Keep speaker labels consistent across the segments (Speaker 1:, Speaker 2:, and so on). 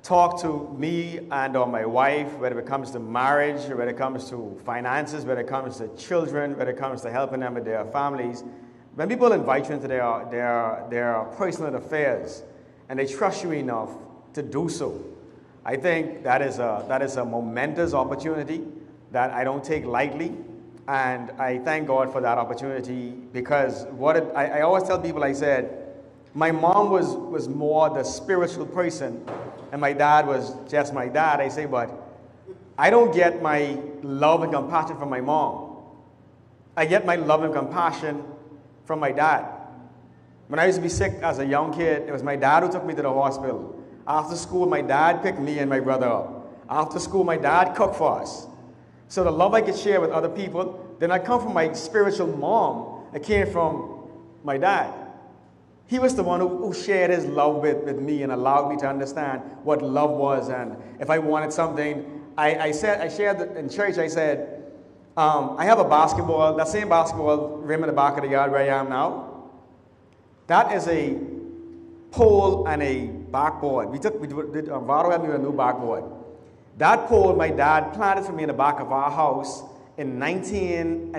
Speaker 1: talk to me and or my wife, whether it comes to marriage, whether it comes to finances, whether it comes to children, whether it comes to helping them with their families, when people invite you into their personal affairs and they trust you enough to do so, I think that is a momentous opportunity that I don't take lightly. And I thank God for that opportunity, because I always tell people, I said, my mom was more the spiritual person and my dad was just my dad. I say, but I don't get my love and compassion from my mom. I get my love and compassion from my dad. When I used to be sick as a young kid, it was my dad who took me to the hospital. After school, my dad picked me and my brother up. After school, my dad cooked for us. So the love I could share with other people did not come from my spiritual mom. It came from my dad. He was the one who shared his love with me and allowed me to understand what love was. And if I wanted something, I shared in church, I said, I have a basketball, that same basketball rim in the back of the yard where I am now. That is a pole and a backboard. Vado helped me with a new backboard. That pole my dad planted for me in the back of our house in 91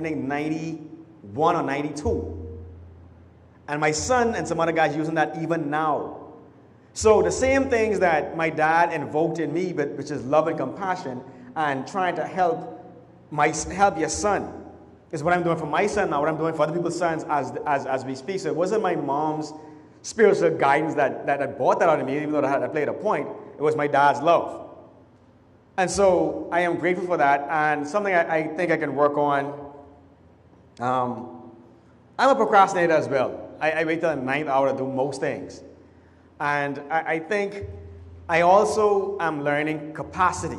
Speaker 1: or 92. And my son and some other guys using that even now. So the same things that my dad invoked in me, which is love and compassion and trying to help your son, is what I'm doing for my son now, what I'm doing for other people's sons as we speak. So it wasn't my mom's spiritual guidance that brought that out of me, even though I played a point. It was my dad's love. And so I am grateful for that, and something I think I can work on. I'm a procrastinator as well. I wait till the 9th hour to do most things. And I think I also am learning capacity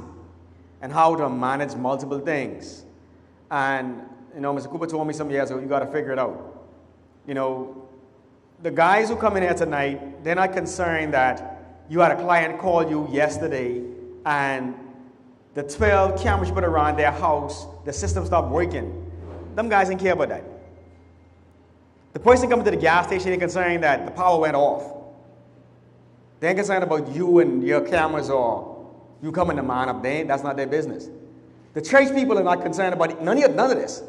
Speaker 1: and how to manage multiple things. And, Mr. Cooper told me some years ago, you got to figure it out. The guys who come in here tonight, they're not concerned that you had a client call you yesterday and the 12 cameras you put around their house, the system stopped working. Them guys didn't care about that. The person coming to the gas station ain't concerned that the power went off. They ain't concerned about you and your cameras or you coming to ManUp. That's not their business. The church people are not concerned about none of this.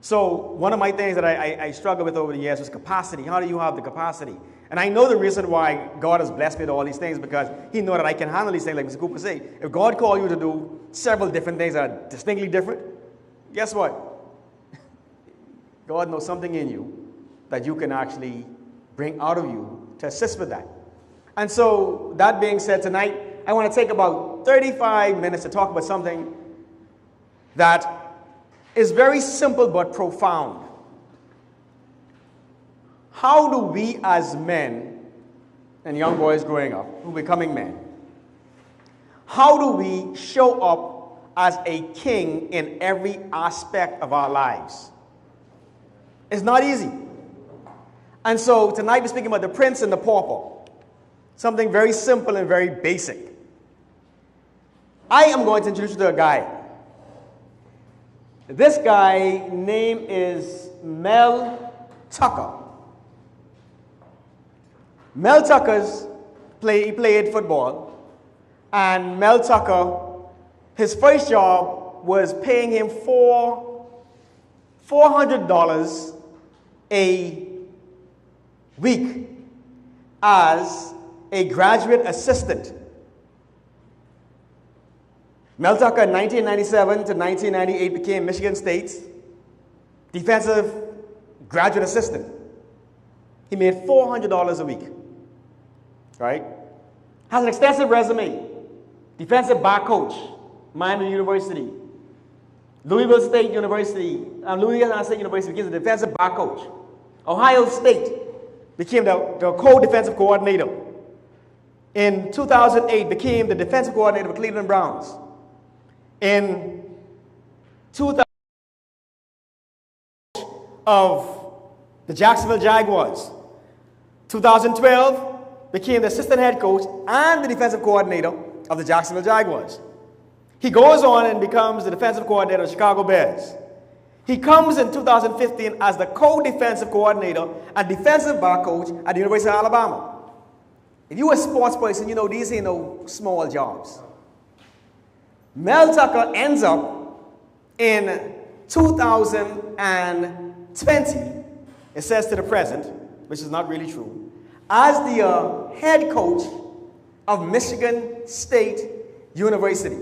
Speaker 1: So one of my things that I struggled with over the years was capacity. How do you have the capacity? And I know the reason why God has blessed me with all these things, because He knows that I can handle these things, like Mr. Cooper said. If God called you to do several different things that are distinctly different, guess what? God knows something in you that you can actually bring out of you to assist with that. And so, that being said, tonight, I want to take about 35 minutes to talk about something that is very simple but profound. How do we as men and young boys growing up, who are becoming men, how do we show up as a king in every aspect of our lives? It's not easy. And so tonight we're speaking about the prince and the pauper. Something very simple and very basic. I am going to introduce you to a guy. This guy name is Mel Tucker. Mel Tucker's he played football, and Mel Tucker, his first job was paying him $400 a week as a graduate assistant. Mel Tucker in 1997 to 1998 became Michigan State's defensive graduate assistant. He made $400 a week, right? Has an extensive resume. Defensive back coach, Miami University, Louisville State University, Louisiana State University became the defensive back coach. Ohio State became the co-defensive coordinator. In 2008, became the defensive coordinator for Cleveland Browns. In 2000, of the Jacksonville Jaguars. 2012, became the assistant head coach and the defensive coordinator of the Jacksonville Jaguars. He goes on and becomes the defensive coordinator of the Chicago Bears. He comes in 2015 as the co-defensive coordinator and defensive back coach at the University of Alabama. If you a sports person, you know these ain't no small jobs. Mel Tucker ends up in 2020, it says to the present, which is not really true, as the head coach of Michigan State University.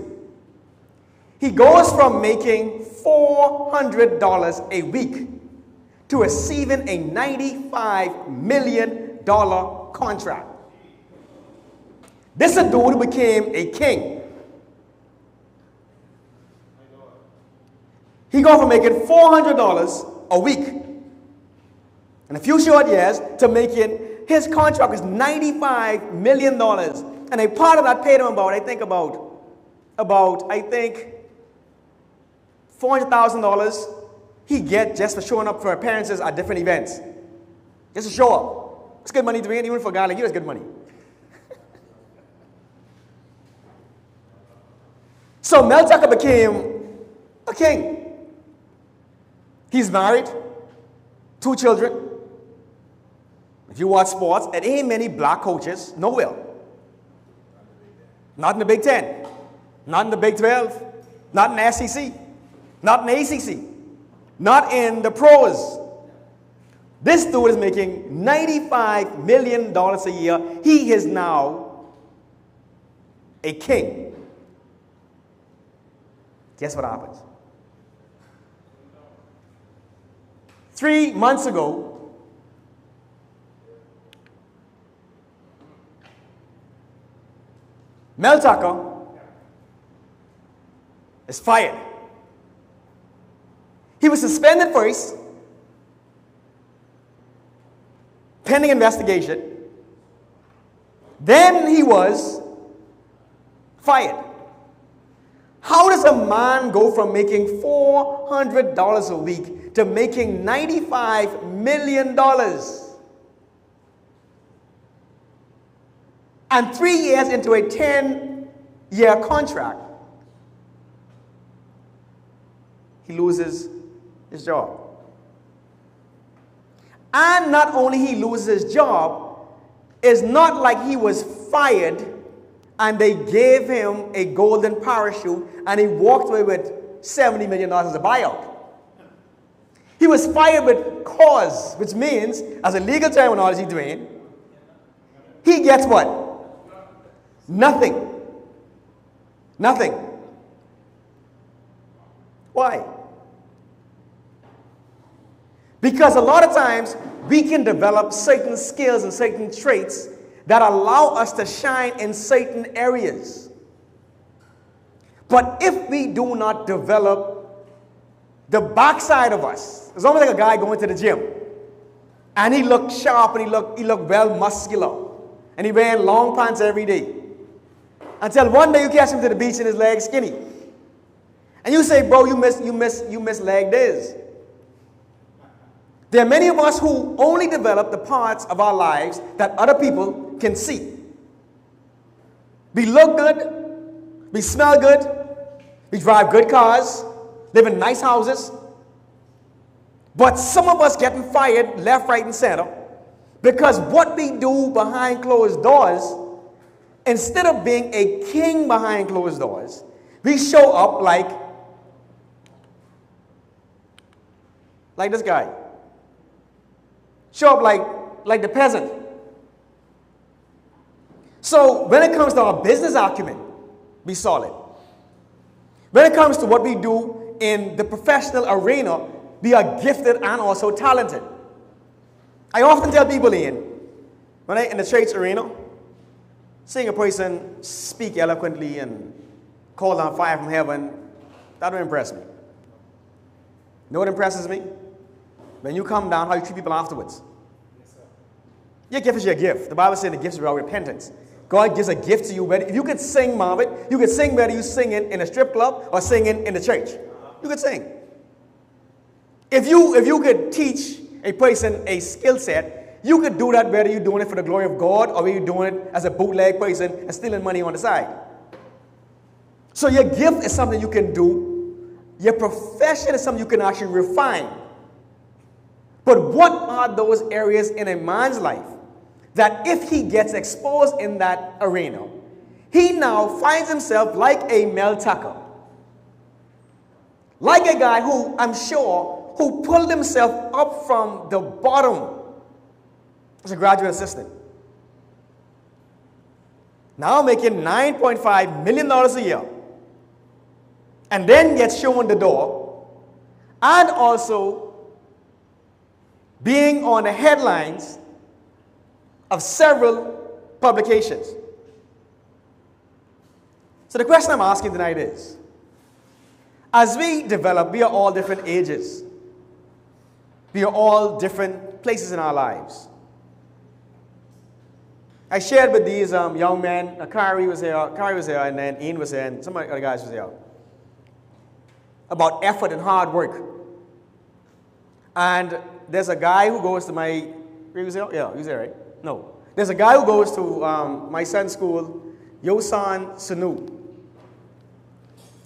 Speaker 1: He goes from making $400 a week to receiving a $95 million contract. This is a dude who became a king. He goes from making $400 a week in a few short years to making, his contract is $95 million. And a part of that paid him about $400,000 he get just for showing up for appearances at different events. Just to show up. It's good money to me, even for a guy like you, it's good money. So Mel Tucker became a king. He's married, 2 children. If you watch sports, there ain't many black coaches nowhere. Not in the Big Ten, not in the Big 12, not in the SEC, not in the ACC, not in the pros. This dude is making $95 million a year. He is now a king. Guess what happens? 3 months ago, Mel Tucker is fired. He was suspended first, pending investigation. Then he was fired. How does a man go from making $400 a week to making $95 million? And 3 years into a 10-year contract, he loses his job. And not only he loses his job, it's not like he was fired and they gave him a golden parachute and he walked away with $70 million as a buyout. He was fired with cause, which means, as a legal terminology, Dwayne, he gets what? Nothing. Nothing. Why? Because a lot of times we can develop certain skills and certain traits that allow us to shine in certain areas. But if we do not develop the backside of us, it's almost like a guy going to the gym and he looked sharp and he looked well muscular and he wearing long pants every day. Until one day you catch him to the beach and his legs skinny. And you say, bro, you miss leg days. There are many of us who only develop the parts of our lives that other people can see. We look good, we smell good, we drive good cars, live in nice houses. But some of us getting fired left, right, and center because what we do behind closed doors, instead of being a king behind closed doors, we show up like this guy. Show up like the peasant. So when it comes to our business acumen, be solid. When it comes to what we do in the professional arena, we are gifted and also talented. I often tell people when in the church arena, seeing a person speak eloquently and call down fire from heaven, that don't impress me. You know what impresses me? When you come down, how you treat people afterwards. Yes, sir. Your gift is your gift. The Bible says the gifts are about repentance. God gives a gift to you. If you could sing, Marvin, you could sing whether you singing in a strip club or singing in the church. You could sing. If you could teach a person a skill set, you could do that whether you're doing it for the glory of God or whether you're doing it as a bootleg person and stealing money on the side. So your gift is something you can do. Your profession is something you can actually refine. But what are those areas in a man's life
Speaker 2: that if he gets exposed in that arena, he now finds himself like a Mel Tucker. Like a guy who, I'm sure, who pulled himself up from the bottom as a graduate assistant. Now making $9.5 million a year. And then gets shown the door. And also being on the headlines of several publications. So the question I'm asking tonight is, as we develop, we are all different ages. We are all different places in our lives. I shared with these young men, Kari was here, and then Ian was here, and some other guys was here, about effort and hard work. And there's a guy who goes to my, he was here? Yeah, he was there, right? No. There's a guy who goes to my son's school, Yosan Sanu.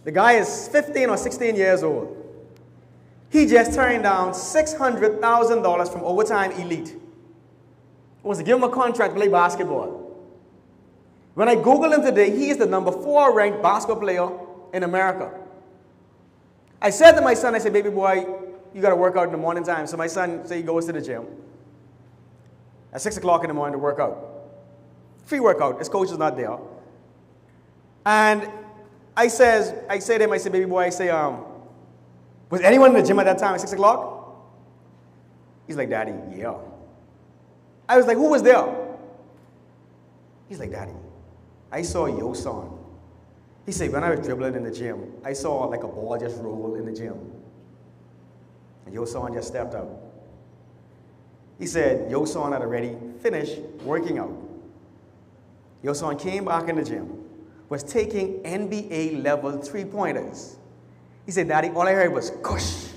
Speaker 2: The guy is 15 or 16 years old. He just turned down $600,000 from Overtime Elite. He wants to give him a contract to play basketball. When I Googled him today, he is the number 4 ranked basketball player in America. I said to my son, I said, baby boy, you got to work out in the morning time. So my son said he goes to the gym at 6 o'clock in the morning to work out. Free workout. His coach is not there. And I say to him, I said, baby boy, I say, was anyone in the gym at that time at 6 o'clock? He's like, Daddy, yeah. I was like, who was there? He's like, Daddy, I saw Yosan. He said, when I was dribbling in the gym, I saw like a ball just roll in the gym. And Yosan just stepped out. He said, Yosan had already finished working out. Yosan came back in the gym, was taking NBA level 3-pointers. He said, Daddy, all I heard was kush,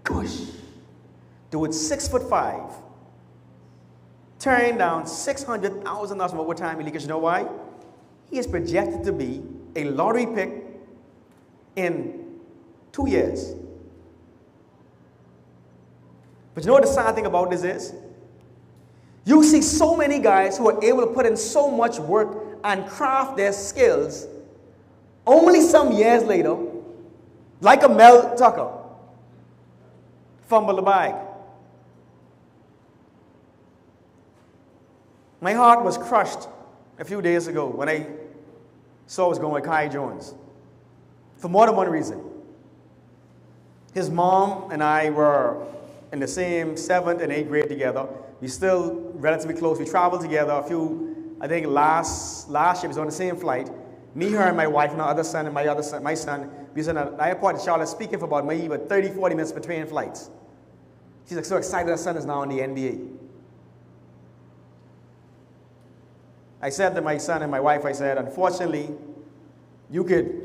Speaker 2: kush. Dude, 6'5", turned down $600,000 from Overtime Elite. Because you know why? He is projected to be a lottery pick in 2 years. But you know what the sad thing about this is? You see so many guys who are able to put in so much work and craft their skills, only some years later, like a Mel Tucker, fumble the bag. My heart was crushed a few days ago when I saw what was going with Kai Jones, for more than one reason. His mom and I were in the same 7th and 8th grade together. We still relatively close. We traveled together a few, I think last year we was on the same flight. Me, her, and my wife, and our other son, and my son, we was in an airport in Charlotte speaking for about maybe 30, 40 minutes between flights. She's like so excited her son is now in the NBA. I said to my son and my wife, I said, unfortunately, you could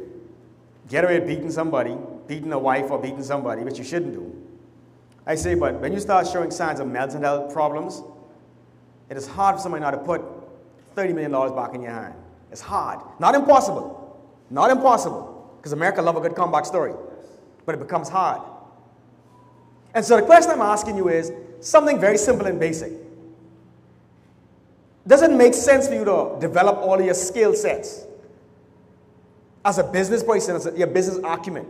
Speaker 2: get away with beating somebody, beating a wife or beating somebody, which you shouldn't do. I say, but when you start showing signs of mental health problems, it is hard for somebody now to put $30 million back in your hand. It's hard. Not impossible. Not impossible. Because America loves a good comeback story. But it becomes hard. And so the question I'm asking you is something very simple and basic. Does it make sense for you to develop all of your skill sets as a business person, as your business acumen,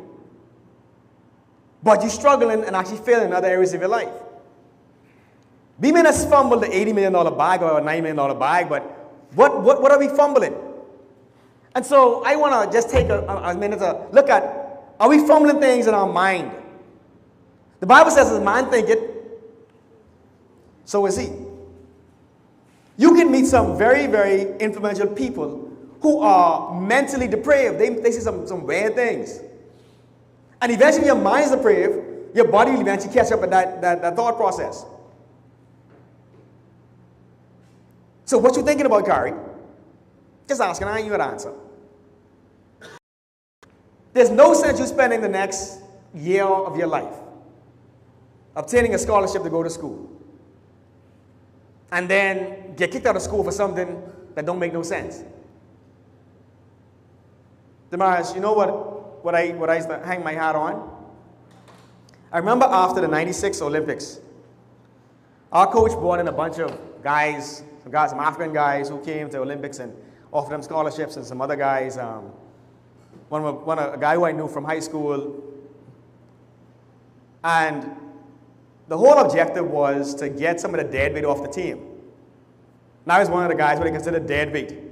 Speaker 2: but you're struggling and actually failing in other areas of your life? We may not fumble the $80 million bag or a $90 million bag, but what are we fumbling? And so I want to just take a minute to look at, are we fumbling things in our mind? The Bible says, as man thinketh, so is he. You can meet some very, very influential people who are mentally depraved. They say some weird things. And eventually your mind is depraved, your body will eventually catch up with that thought process. So what you thinking about, Kari? Just asking, I ain't you an answer. There's no sense you spending the next year of your life obtaining a scholarship to go to school and then get kicked out of school for something that don't make no sense. Damaris, you know what I used to hang my hat on? I remember after the '96 Olympics, our coach brought in a bunch of guys, some African guys who came to the Olympics and offered them scholarships, and some other guys. A guy who I knew from high school. And the whole objective was to get some of the dead weight off the team. And I was one of the guys who they considered dead weight. You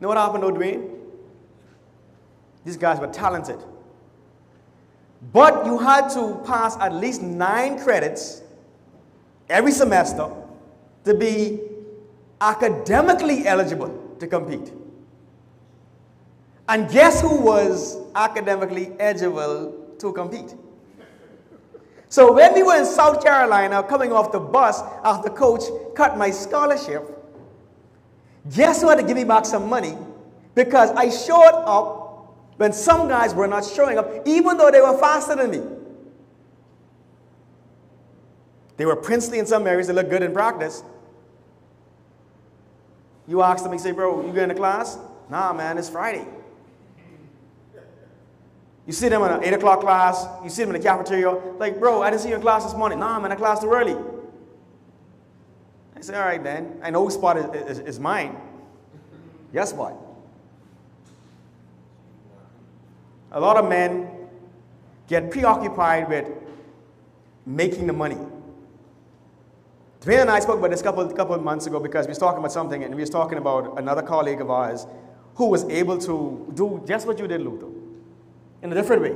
Speaker 2: know what happened, though, Dwayne? These guys were talented. But you had to pass at least 9 credits every semester to be academically eligible to compete. And guess who was academically eligible to compete? So when we were in South Carolina, coming off the bus after coach cut my scholarship, guess who had to give me back some money? Because I showed up when some guys were not showing up, even though they were faster than me. They were princely in some areas, they looked good in practice. You ask them, you say, bro, you going to class? Nah, man, it's Friday. You see them in an 8 o'clock class, you see them in the cafeteria, like, bro, I didn't see you in class this morning. Nah, man, I class too early. I say, all right, then. I know whose spot is mine. Guess what? A lot of men get preoccupied with making the money. Dwayne and I spoke about this a couple of months ago because we was talking about something, and we was talking about another colleague of ours who was able to do just what you did, Luther, in a different way.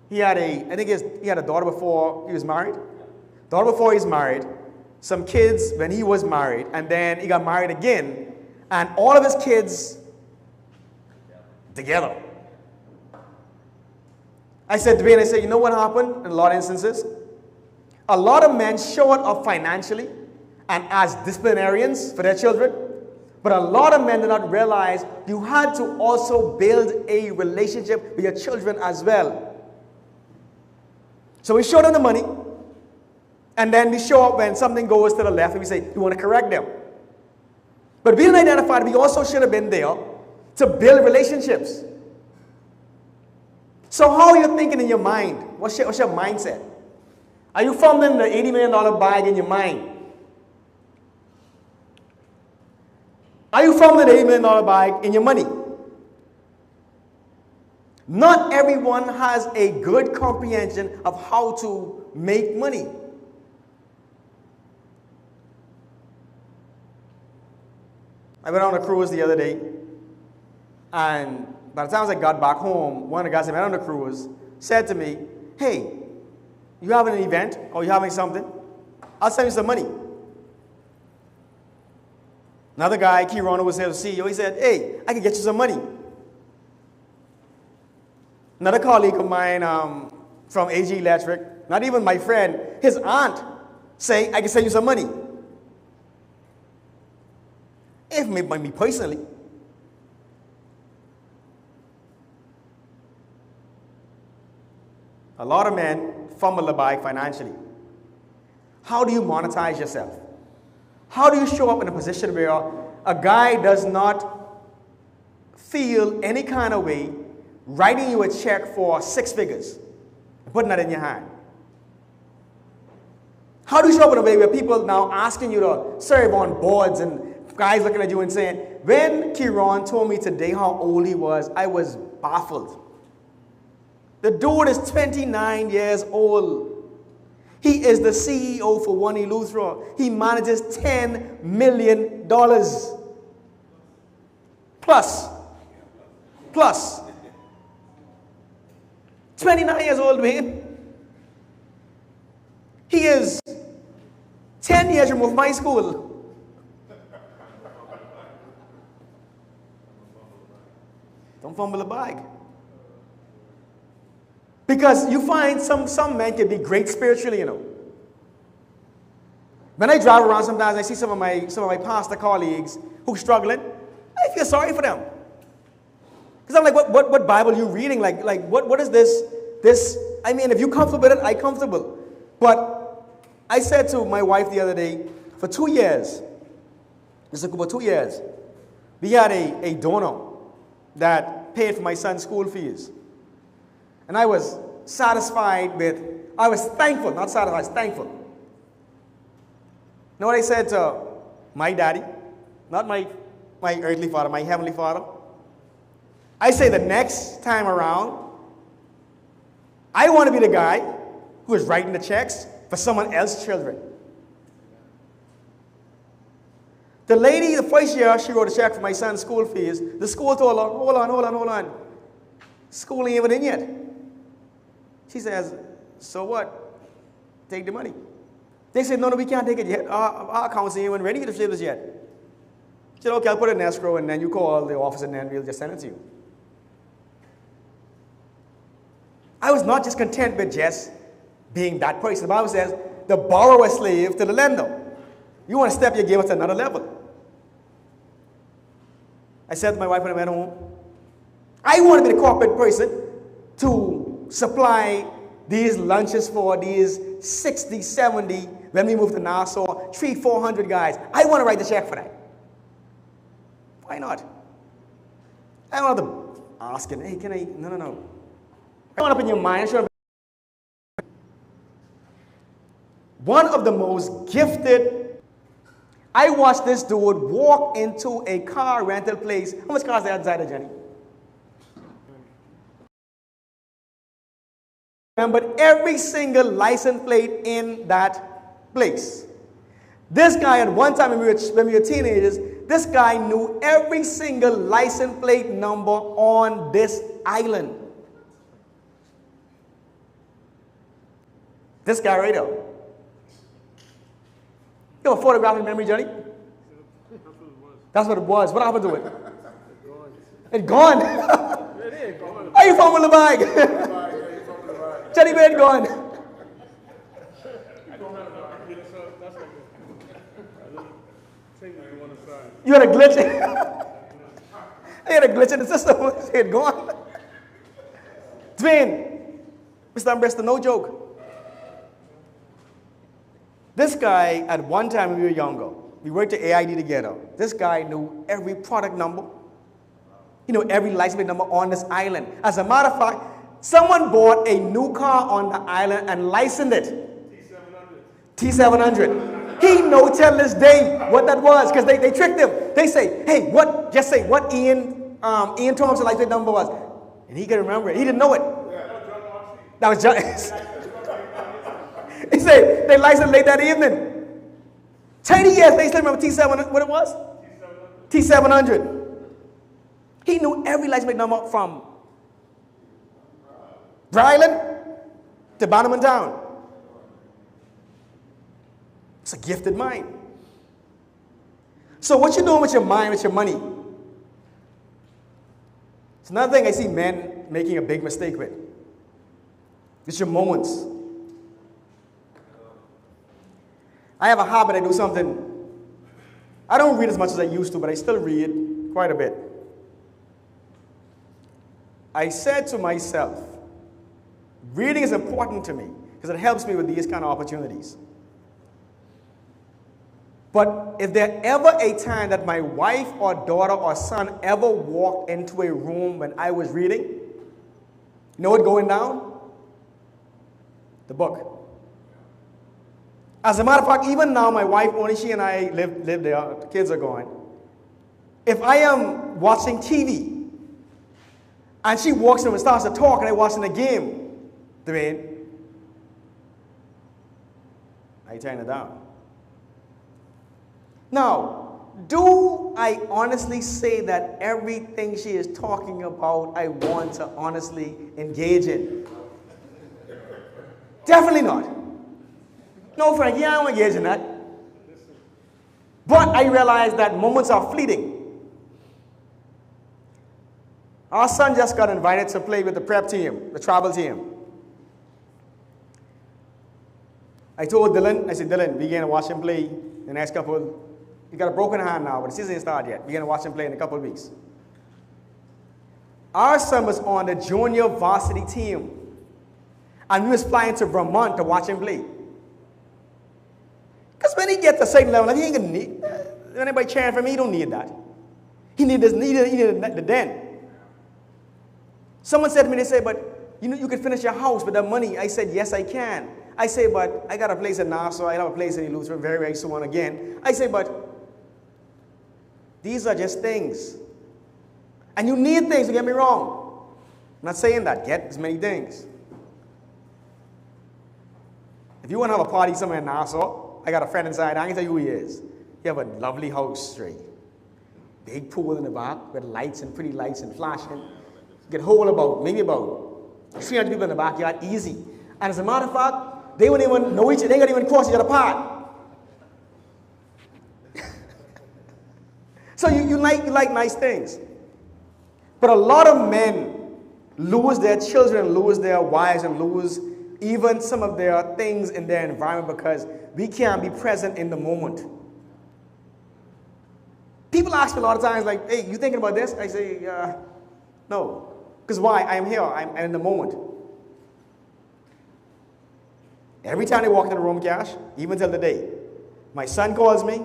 Speaker 2: He had he had a daughter before he was married. Daughter before he was married, some kids when he was married, and then he got married again, and all of his kids together. I said, Dwayne, you know what happened in a lot of instances? A lot of men showed up financially and as disciplinarians for their children, but a lot of men did not realize you had to also build a relationship with your children as well. So we show them the money, and then we show up when something goes to the left and we say, we want to correct them. But we didn't identify that we also should have been there to build relationships. So how are you thinking in your mind? What's your mindset? Are you fumbling the $80 million bag in your mind? Are you fumbling the $80 million bag in your money? Not everyone has a good comprehension of how to make money. I went on a cruise the other day, and by the time I got back home, one of the guys I met on the cruise said to me, hey, you having an event or you having something? I'll send you some money. Another guy, Kieran, who was there, the CEO, he said, hey, I can get you some money. Another colleague of mine from AG Electric, not even my friend, his aunt, say, I can send you some money. If by me personally. A lot of men fumble the bag financially. How do you monetize yourself? How do you show up in a position where a guy does not feel any kind of way writing you a check for 6 figures and putting that in your hand? How do you show up in a way where people now asking you to serve on boards and guys looking at you and saying, when Kieran told me today how old he was, I was baffled. The dude is 29 years old. He is the CEO for One Eleuthera. He manages $10 million. Plus. 29 years old, man. He is 10 years removed from high school. Don't fumble the bag. Because you find some men can be great spiritually, you know. When I drive around sometimes, I see some of my pastor colleagues who are struggling. I feel sorry for them. Because I'm like, what Bible are you reading? Like what is this? I mean, if you're comfortable with it, I'm comfortable. But I said to my wife the other day, for 2 years, this is about 2 years, we had a donor that paid for my son's school fees. And I was satisfied with, I was thankful, not satisfied, I was thankful. know what I said to my daddy? Not my earthly father, my heavenly father. I say the next time around, I want to be the guy who is writing the checks for someone else's children. The lady, the first year, she wrote a check for my son's school fees. The school told her, hold on. School ain't even in yet. She says, so what? Take the money. They said, no, we can't take it yet. Our accounts ain't even ready to ship this yet. She said, okay, I'll put it in escrow, and then you call the office, and then we'll just send it to you. I was not just content with just being that person. The Bible says, the borrower is slave to the lender. You want to step your game up to another level. I said to my wife when I went home, I want to be the corporate person to supply these lunches for these 60, 70, when we moved to Nassau, 300-400 guys. I want to write the check for that. Why not? I don't have to ask him, hey, can I? No. I want up in your mind. One of the most gifted, I watched this dude walk into a car rental place. How much cars are there outside of Jenny? Remembered every single license plate in that place. This guy, at one time when we were teenagers, this guy knew every single license plate number on this island. This guy right here. You have a photographic memory, Johnny? That's what it was. What happened to it? It's gone. Are you found with the bag? Johnny, where it gone? You had a glitch. I had a glitch in the system. It gone. Dwayne, Mr. Ambrester, no joke. This guy, at one time when we were younger, we worked at AID together. This guy knew every product number. He knew every license plate number on this island. As a matter of fact, someone bought a new car on the island and licensed it. T700. He knows till this day what that was because they tricked him. They say, hey, what? Just say what Ian Thompson's license plate number was. And he could remember it. He didn't know it. That was John. He said they licensed late that evening. 10 years, they still remember T7, what it was? T700. He knew every license plate number from Bryland to Bannerman Town. It's a gifted mind. So what you doing with your mind, with your money? It's another thing I see men making a big mistake with. It's your moments. I have a habit, I do something. I don't read as much as I used to, but I still read quite a bit. I said to myself, reading is important to me because it helps me with these kind of opportunities. But if there ever a time that my wife or daughter or son ever walked into a room when I was reading, you know what's going down? The book. As a matter of fact, even now, my wife, only she and I live there, the kids are gone. If I am watching TV, and she walks in and starts to talk, and I'm watching the game, Dwayne, I turn it down. Now, do I honestly say that everything she is talking about I want to honestly engage in? Definitely not. No, Frank, yeah, I don't engage in that. But I realize that moments are fleeting. Our son just got invited to play with the prep team, the travel team. I told Dylan, I said, Dylan, we're going to watch him play the next couple. He got a broken hand now, but the season ain't started yet. We're going to watch him play in a couple of weeks. Our son was on the junior varsity team. And we was flying to Vermont to watch him play. Because when he gets to a certain level, he ain't going to need, anybody cheering for me, he don't need that. He needed the den. Someone said to me, they said, but you know, you can finish your house with that money. I said, yes, I can. I say, but I got a place in Nassau, I have a place in Lutheran very, very soon again. I say, but these are just things. And you need things, don't get me wrong. I'm not saying that. Get as many things. If you want to have a party somewhere in Nassau, I got a friend inside, I can tell you who he is. He have a lovely house, straight. Big pool in the back with lights and pretty lights and flashing. Get hold about, maybe about 300 people in the backyard, easy. And as a matter of fact, they wouldn't even know each other, they couldn't even cross each other apart. So you like nice things. But a lot of men lose their children, lose their wives, and lose even some of their things in their environment because we can't be present in the moment. People ask me a lot of times, like, hey, you thinking about this? I say, no. Because why? I am here. I'm in the moment. Every time they walk in the room, Cash, even till the day, my son calls me,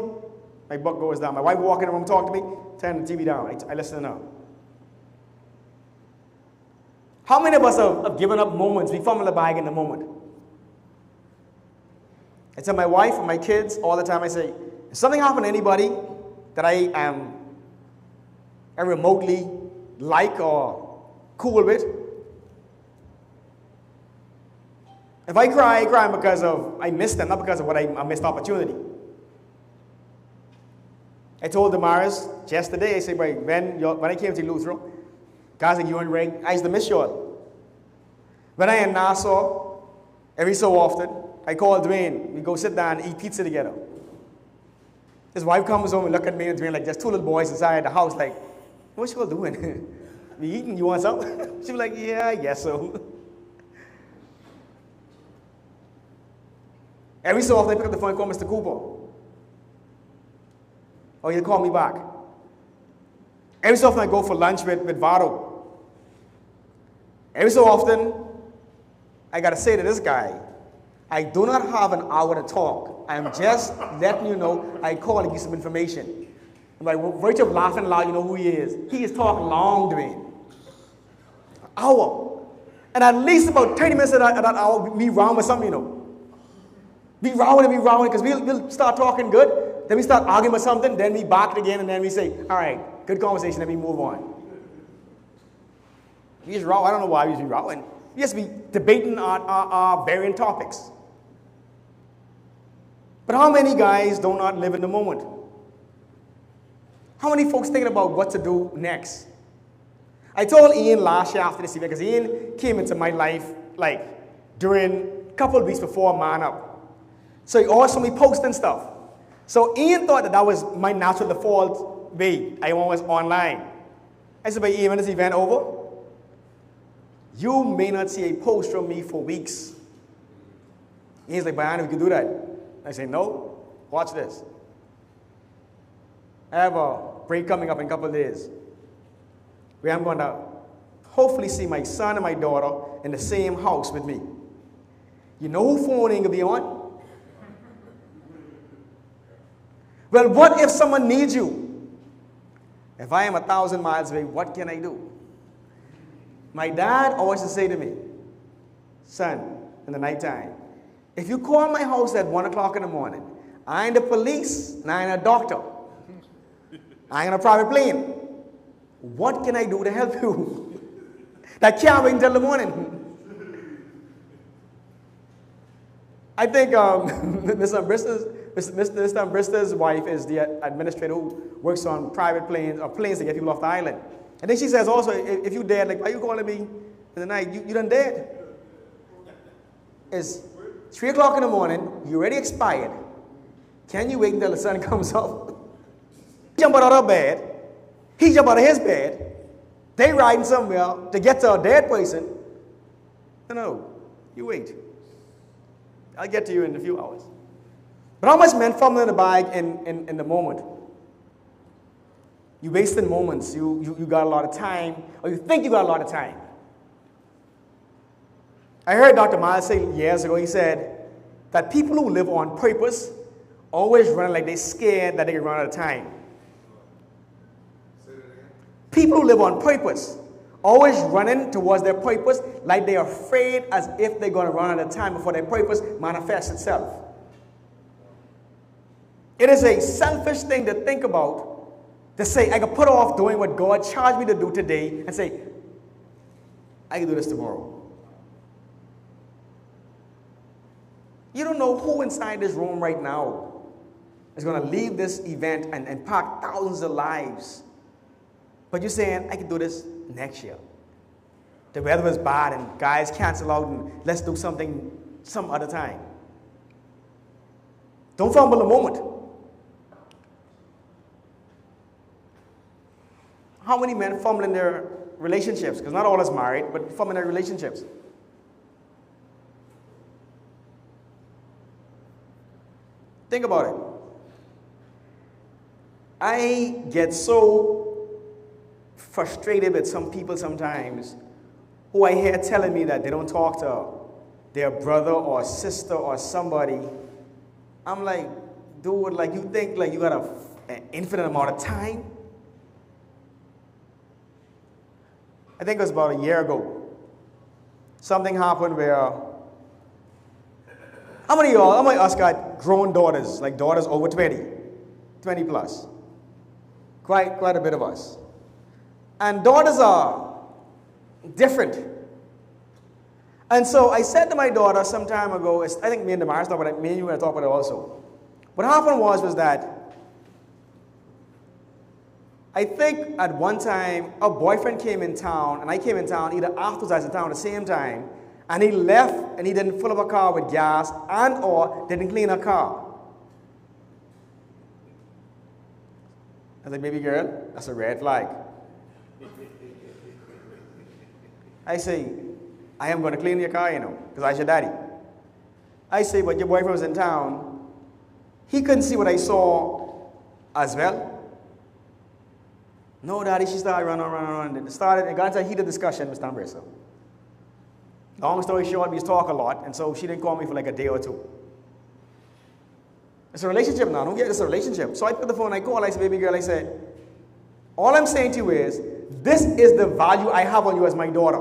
Speaker 2: my butt goes down. My wife walk in the room, talk to me, turn the TV down. I listen to her. How many of us have given up moments? We fumble the bag in the moment. I tell my wife and my kids all the time, I say, if something happened to anybody that I remotely like or cool with, if I cry, I cry because of I missed them, not because of what I missed opportunity. I told Damaris just today, I said, when I came to Lutheran, guys like you and Ray, I used to miss you all. When I in Nassau, every so often, I call Dwayne, we go sit down and eat pizza together. His wife comes home and look at me and Dwayne like just two little boys inside the house like, what you all doing? We eating, you want something? She was like, yeah, I guess so. Every so often I pick up the phone and call Mr. Cooper. Or he'll call me back. Every so often I go for lunch with Vado. Every so often, I gotta say to this guy, I do not have an hour to talk. I'm just letting you know I call and give some information. I'm like, right up laughing loud, you know who he is. He is talking long, Dwayne. An hour. And at least about 30 minutes of that hour, we round with something, you know. We round because we'll start talking good. Then we start arguing about something, then we back it again, and then we say, all right, good conversation, then we move on. We just row. I don't know why we just be rowing. We just be debating our varying topics. But how many guys do not live in the moment? How many folks thinking about what to do next? I told Ian last year after this event, because Ian came into my life like during a couple of weeks before ManUp. So he always saw me posting stuff. So Ian thought that was my natural default way. I was online. I said, but Ian, when this event over, you may not see a post from me for weeks. Ian's like, Brian, we can do that. I say, no, watch this. I have a break coming up in a couple of days where I'm going to hopefully see my son and my daughter in the same house with me. You know who phone ain't going to be on? Well, what if someone needs you? If I am 1,000 miles away, what can I do? My dad always used to say to me, son, in the nighttime, if you call my house at 1 o'clock in the morning, I ain't the police and I ain't a doctor. I ain't a private plane. What can I do to help you? That can't wait until the morning. I think Mr. Brister's wife is the administrator who works on private planes or planes to get people off the island. And then she says also, if you dead, like, why are you calling me in the night? You done dead. It's 3 o'clock in the morning, you already expired. Can you wait until the sun comes up? Jump out of bed, he jump out of his bed, they riding somewhere to get to a dead person. No, you wait. I'll get to you in a few hours. But how much men fumble in the bag in the moment? You wasting moments. You got a lot of time, or you think you got a lot of time. I heard Dr. Miles say years ago, he said that people who live on purpose always run like they're scared that they can run out of time. People who live on purpose always running towards their purpose like they're afraid as if they're going to run out of time before their purpose manifests itself. It is a selfish thing to think about, to say, I can put off doing what God charged me to do today and say, I can do this tomorrow. You don't know who inside this room right now is going to leave this event and impact thousands of lives. But you're saying, I can do this next year. The weather is bad and guys cancel out and let's do something some other time. Don't fumble the moment. How many men fumble in their relationships? Because not all is married, but fumble in their relationships. Think about it. I get so frustrated with some people sometimes who I hear telling me that they don't talk to their brother or sister or somebody. I'm like, dude, like you think like you got an infinite amount of time? I think it was about a year ago. Something happened where, how many of us got grown daughters, like daughters over 20 plus? Quite a bit of us. And daughters are different. And so I said to my daughter some time ago, I think me and Damaris talked about it, me and you were going to talk about it also. What happened was that I think at one time, a boyfriend came in town, and I came in town either afterwards or I was in town at the same time, and he left and he didn't fill up a car with gas and or didn't clean a car. I was like, baby girl, that's a red flag. I say, I am going to clean your car, you know, because I'm your daddy. I say, but your boyfriend was in town. He couldn't see what I saw as well. No, daddy, she started running. It started, and got into a heated discussion with Tambrisa. Long story short, we talk a lot, and so she didn't call me for like a day or two. It's a relationship now. Don't get it, it's a relationship. So I put the phone, I called, I said, baby girl, I said, all I'm saying to you is, this is the value I have on you as my daughter.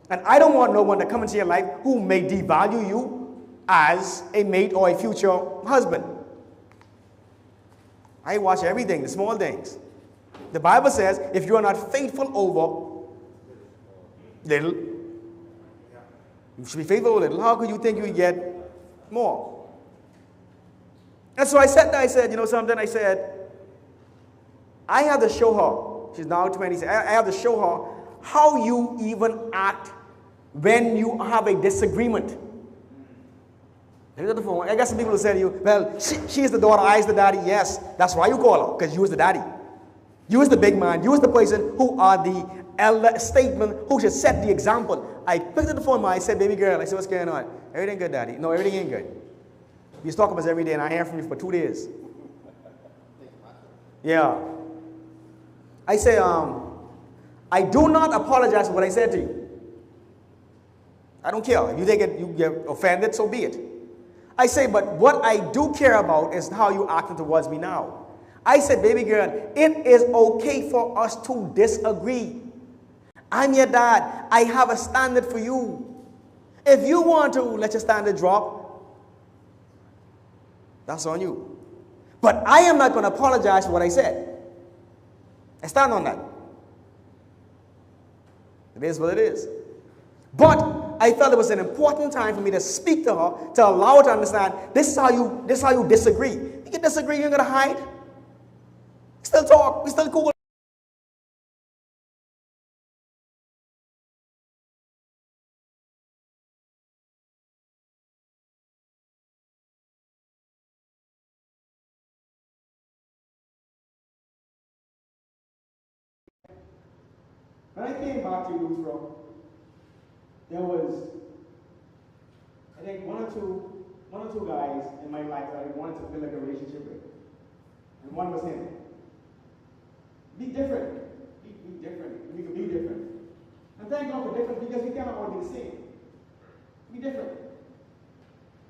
Speaker 2: And I don't want no one to come into your life who may devalue you as a mate or a future husband. I watch everything, the small things. The Bible says, if you are not faithful over little, you should be faithful over little. How could you think you would get more? And so I sat there, I said, you know something? I said, I have to show her, she's now 20, I have to show her how you even act when you have a disagreement. I got some people who say to you, well, she is the daughter, I is the daddy. Yes, that's why you call her, because you is the daddy. You is the big man. You is the person who are the elder statesman who should set the example. I picked up the phone, I said, baby girl, I said, what's going on? Everything good, daddy? No, everything ain't good. You talk about us every day, and I hear from you for 2 days. Yeah. I say, I do not apologize for what I said to you. I don't care. If you think it, you get offended, so be it. I say, but what I do care about is how you acting towards me now. I said, baby girl, it is okay for us to disagree. I'm your dad. I have a standard for you. If you want to let your standard drop, that's on you. But I am not going to apologize for what I said. I stand on that. It is what it is. But I felt it was an important time for me to speak to her, to allow her to understand this is how you disagree. You can disagree, you ain't going to hide. Still talk, we still cool. When I came back to Lutheran, there was, I think, one or two guys in my life that I wanted to build like a relationship with. And one was him. Be different. Be different. We can be different. And thank God for different because we cannot all be the same. Be different.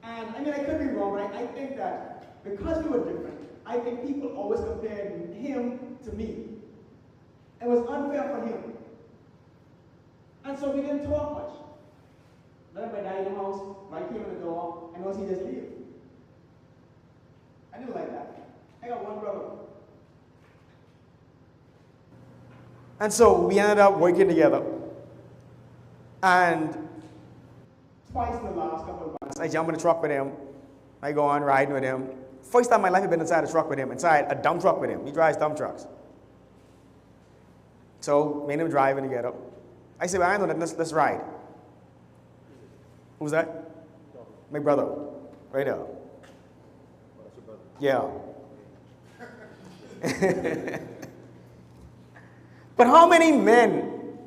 Speaker 2: And I mean, I could be wrong, but I think that because we were different, I think people always compared him to me. It was unfair for him. And so we didn't talk much. Then my dad in the house, I came in the door, and was he just leave? I didn't like that. I got one brother. And so we ended up working together. And twice in the last couple of months, I jump in the truck with him. I go on riding with him. First time in my life I've been inside a truck with him, inside a dump truck with him. He drives dump trucks. So me and him driving together. I said, well, I know that, let's ride. Who's that? My brother. Right there. Yeah. But how many men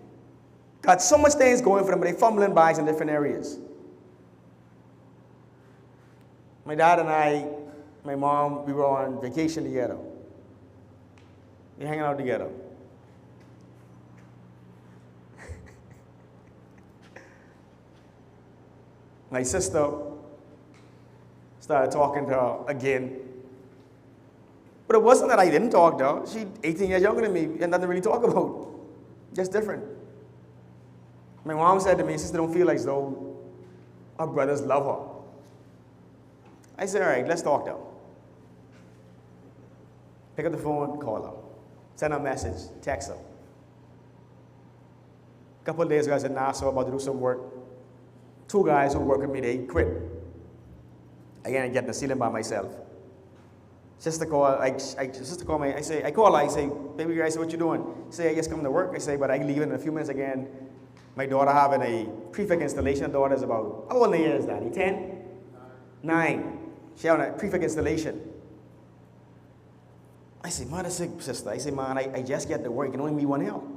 Speaker 2: got so much things going for them, but they fumbling bags in different areas? My dad and I, my mom, we were on vacation together. We hanging out together. My sister started talking to her again. But it wasn't that I didn't talk to her. She's 18 years younger than me and nothing to really talk about. Just different. My mom said to me, sister, don't feel like though our brothers love her. I said, all right, let's talk to her. Pick up the phone, call her. Send her a message, text her. A couple of days ago, I was in Nassau about to do some work. 2 guys who work with me, they quit. Again, I get the ceiling by myself. Sister call, I call her, I say, baby girl, I say, what you doing? She say, I just come to work. I say, but I leave in a few minutes again. My daughter having a prefect installation. Daughter's about, how old is Daddy? 10? 9. She having a prefect installation. I say, mother sick, sister. I say, man, I just get to work. You can only me one help.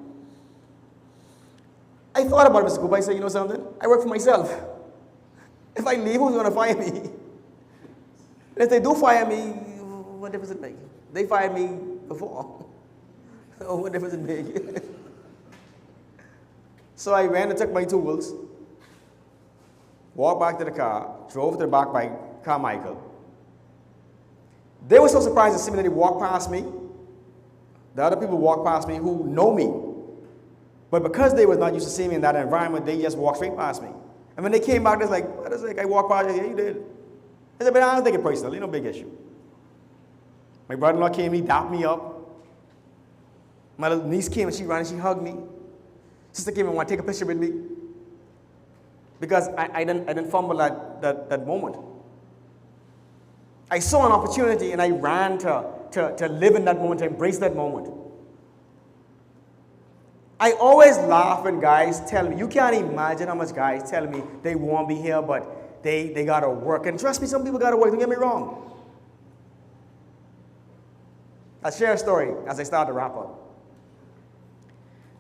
Speaker 2: I thought about it, Mr. Cooper. I said, you know something? I work for myself. If I leave, who's going to fire me? And if they do fire me, what difference it make? They fired me before. Oh, what difference it make? So I ran and took my tools, walked back to the car, drove to the back by Carmichael. They were so surprised to see me that they walked past me. The other people walked past me who know me. But because they were not used to seeing me in that environment, they just walked straight past me. And when they came back, they're like, what is it? I walked past you, yeah, you did. I said, but I don't take it personally, no big issue. My brother-in-law came, he dapped me up. My little niece came and she ran and she hugged me. Sister came and wanted to take a picture with me. Because I didn't fumble that moment. I saw an opportunity and I ran to live in that moment, to embrace that moment. I always laugh when guys tell me, you can't imagine how much guys tell me they won't be here, but they got to work. And trust me, some people got to work, don't get me wrong. I'll share a story as I start to wrap up.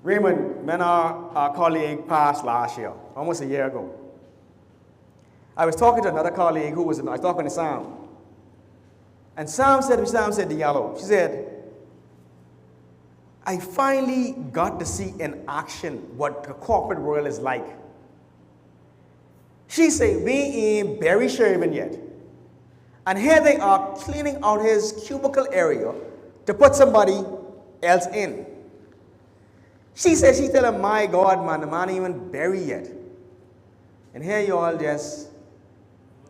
Speaker 2: Raymond, when our colleague passed last year, almost a year ago, I was talking to another colleague who was I was talking to Sam. And Sam said to Yellow, she said, I finally got to see in action what the corporate world is like. She said, we ain't Barry Shervin yet. And here they are cleaning out his cubicle area to put somebody else in. She said, she tell him, my God, man, the man ain't even buried yet. And here you all just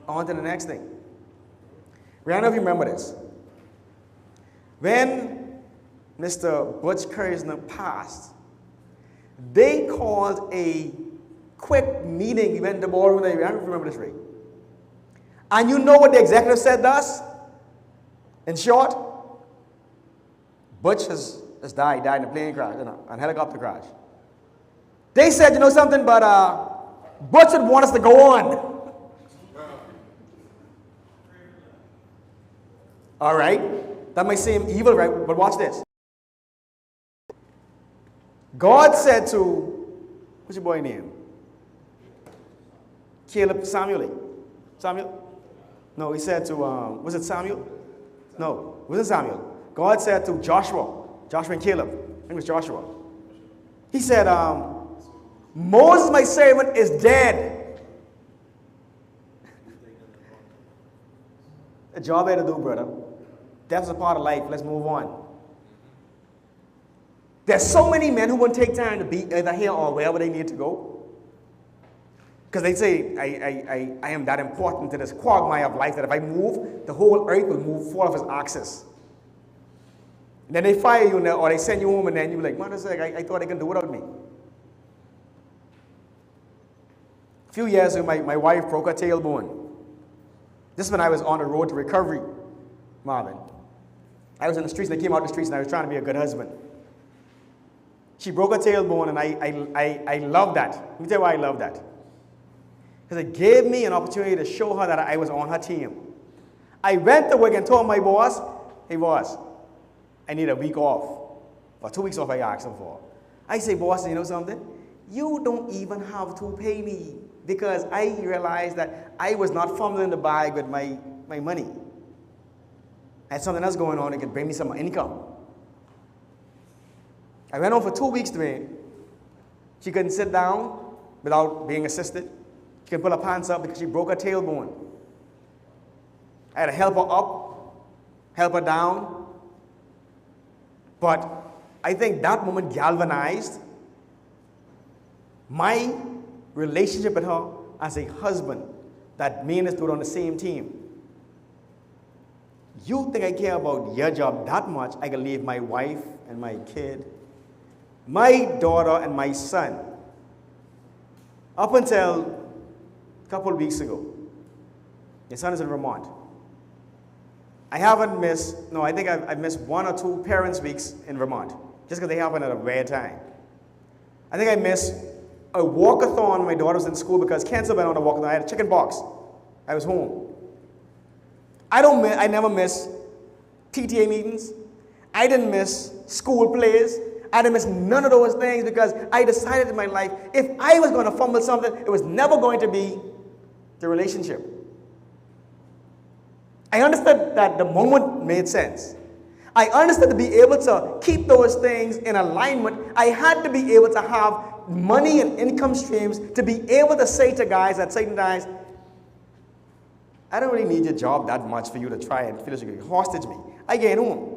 Speaker 2: on to the next thing. I don't know if you remember this. When Mr. Butch Kersner passed, they called a quick meeting. We went to the ballroom. I don't remember this right. And you know what the executive said to us? In short, Butch has died in a plane crash, a helicopter crash. They said, you know something, but Butch would want us to go on. All right, that might seem evil, right? But watch this. God said to, what's your boy name? Samuel? No, he said to, was it Samuel? No, it wasn't Samuel. God said to Joshua and Caleb, I think it was Joshua. He said, Moses, my servant, is dead. A job I had to do, brother. Death is a part of life. Let's move on. There's so many men who won't take time to be either here or wherever they need to go. Because they say I am that important to this quagmire of life that if I move, the whole earth will fall off its axis. And then they fire you or they send you home and then you're like, man, I thought they can do without me. A few years ago, my wife broke her tailbone. This is when I was on the road to recovery, Marvin. I was in the streets and I came out the streets and I was trying to be a good husband. She broke her tailbone and I love that. Let me tell you why I love that. Because it gave me an opportunity to show her that I was on her team. I went to work and told my boss, hey boss, I need a week off. Or 2 weeks off I asked him for. I say, boss, you know something? You don't even have to pay me because I realized that I was not fumbling the bag with my money. I had something else going on that could bring me some income. I went home for 2 weeks, Dwayne. She couldn't sit down without being assisted. She couldn't pull her pants up because she broke her tailbone. I had to help her up, help her down. But I think that moment galvanized my relationship with her as a husband, that me and this dude on the same team. You think I care about your job that much, I can leave my wife and my kid, my daughter and my son. Up until a couple of weeks ago, my son is in Vermont. I haven't missed, I think I've missed 1 or 2 parents' weeks in Vermont, just because they happen at a rare time. I think I missed a walkathon. My daughter was in school because cancer went on a walkathon. I had a chicken pox. I was home. I never miss PTA meetings. I didn't miss school plays. I didn't miss none of those things because I decided in my life, if I was going to fumble something, it was never going to be the relationship. I understood that the moment made sense. I understood to be able to keep those things in alignment, I had to be able to have money and income streams to be able to say to guys at certain times, I don't really need your job that much for you to try and feel as you can hostage me. I get home.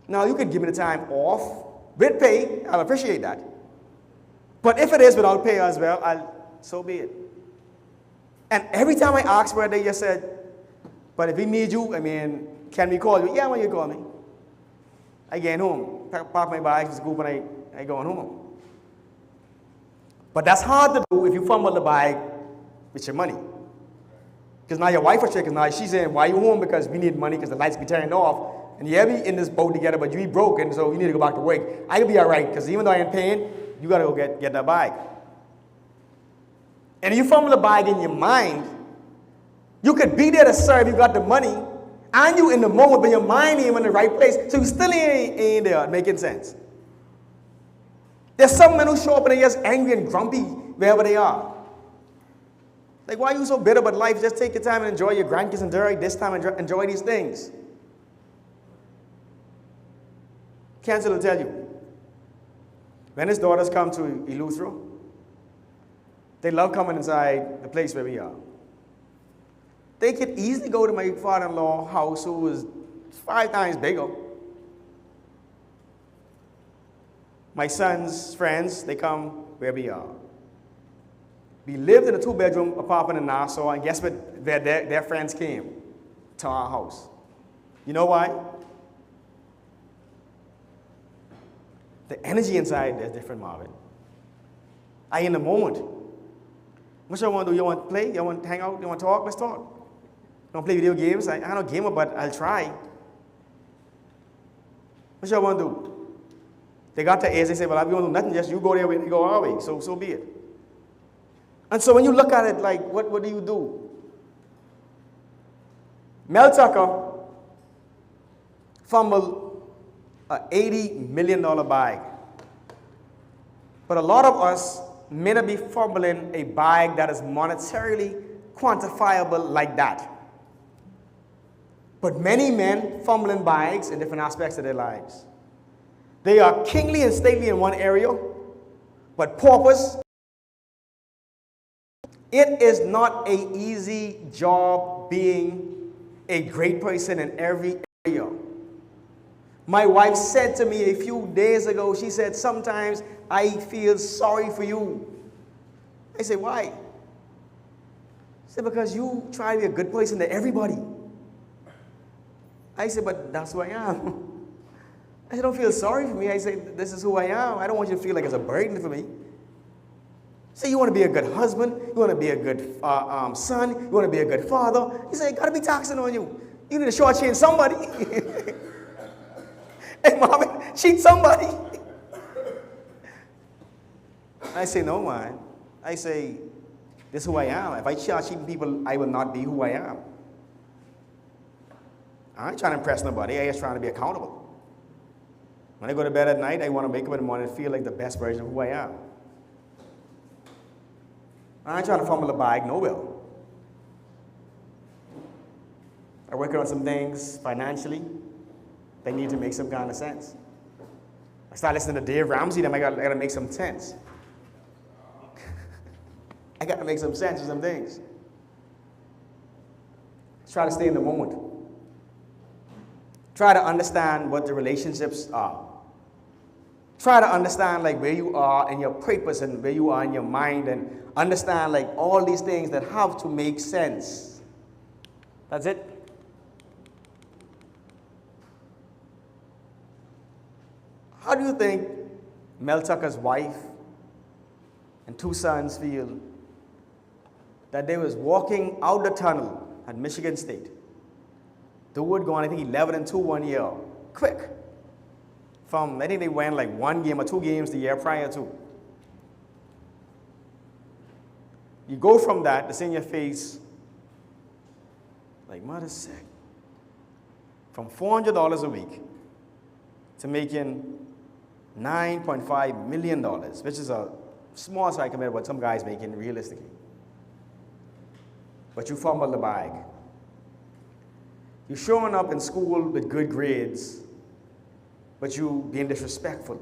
Speaker 2: Now, you could give me the time off with pay. I'll appreciate that. But if it is without pay as well, so be it. And every time I asked for it, they just said, but if we need you, can we call you? Yeah, when you call me. I get home, park my bags, just go and I go on home. But that's hard to do if you fumble the bag with your money. Because now your wife is checking, now she's saying, why are you home? Because we need money because the lights be turned off. And yeah, we in this boat together, but you be broken, so you need to go back to work. I'll be all right, because even though I ain't paying, you got to go get that bag. And if you fumble the bag in your mind, you could be there to serve, you got the money, and you in the moment, but your mind ain't in the right place, so you still ain't there making sense. There's some men who show up and they're just angry and grumpy wherever they are. Like, why are you so bitter about life? Just take your time and enjoy your grandkids and enjoy this time and enjoy these things. Cancer will tell you, when his daughters come to Eleuthero, they love coming inside the place where we are. They could easily go to my father-in-law house, who was 5 times bigger. My son's friends, they come where we are. We lived in a 2-bedroom apartment in Nassau, and guess what? Their friends came to our house. You know why? The energy inside is different, Marvin. I in the moment. What you want to do? You want to play? You want to hang out? You want to talk? Let's talk. Don't play video games. I'm not a gamer, but I'll try. What you want to do? They got to age, they say, well, we won't do nothing, just you go their way, they go our way. So be it. And so when you look at it, like, what do you do? Mel Tucker fumbled an $80 million bag. But a lot of us may not be fumbling a bag that is monetarily quantifiable like that. But many men fumbling bags in different aspects of their lives. They are kingly and stately in one area, but paupers. It is not an easy job being a great person in every area. My wife said to me a few days ago, she said, sometimes I feel sorry for you. I said, why? said, because you try to be a good person to everybody. I said, but that's who I am. I said, don't feel sorry for me. I said, this is who I am. I don't want you to feel like it's a burden for me. Say, you want to be a good husband, you want to be a good son, you want to be a good father. He said, got to be taxing on you. You need to shortchange somebody. Hey, mommy, cheat somebody. I say, no, man. I say, this is who I am. If I start cheating people, I will not be who I am. I ain't trying to impress nobody. I just trying to be accountable. When I go to bed at night, I want to wake up in the morning and feel like the best version of who I am. I ain't trying to fumble the bag, no will. I'm working on some things financially that need to make some kind of sense. I start listening to Dave Ramsey, then I gotta make some sense. I gotta make some sense of some things. Try to stay in the moment. Try to understand what the relationships are. Try to understand like where you are in your purpose and where you are in your mind, and understand like all these things that have to make sense. That's it. How do you think Mel Tucker's wife and 2 sons feel that they was walking out the tunnel at Michigan State? The wood going, I think 11-2 one year, quick. From, I think they went like 1 game or 2 games the year prior to. You go from that, to see in your face, like mother's sick, from $400 a week to making $9.5 million, which is a small side compared to what some guys making realistically. But you fumble the bag. You're showing up in school with good grades, but you being disrespectful.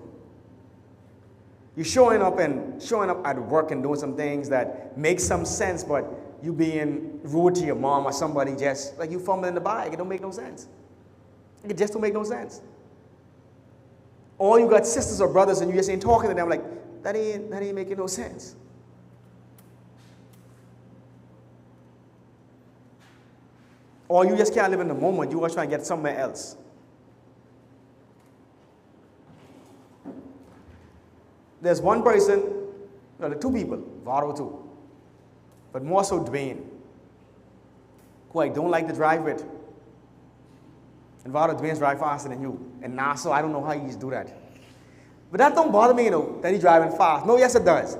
Speaker 2: You're showing up at work and doing some things that make some sense, but you being rude to your mom or somebody, just like you fumbling the bag. It don't make no sense. It just don't make no sense. Or you got sisters or brothers and you just ain't talking to them like, that ain't making no sense. Or you just can't live in the moment. You are trying to get somewhere else. There's one person, well, there are 2 people, Varo too, but more so Dwayne, who I don't like to drive with. And Varo, Dwayne's drive faster than you. And Nassau, I don't know how he used to do that. But that don't bother me, you know, that he's driving fast. No, yes, it does.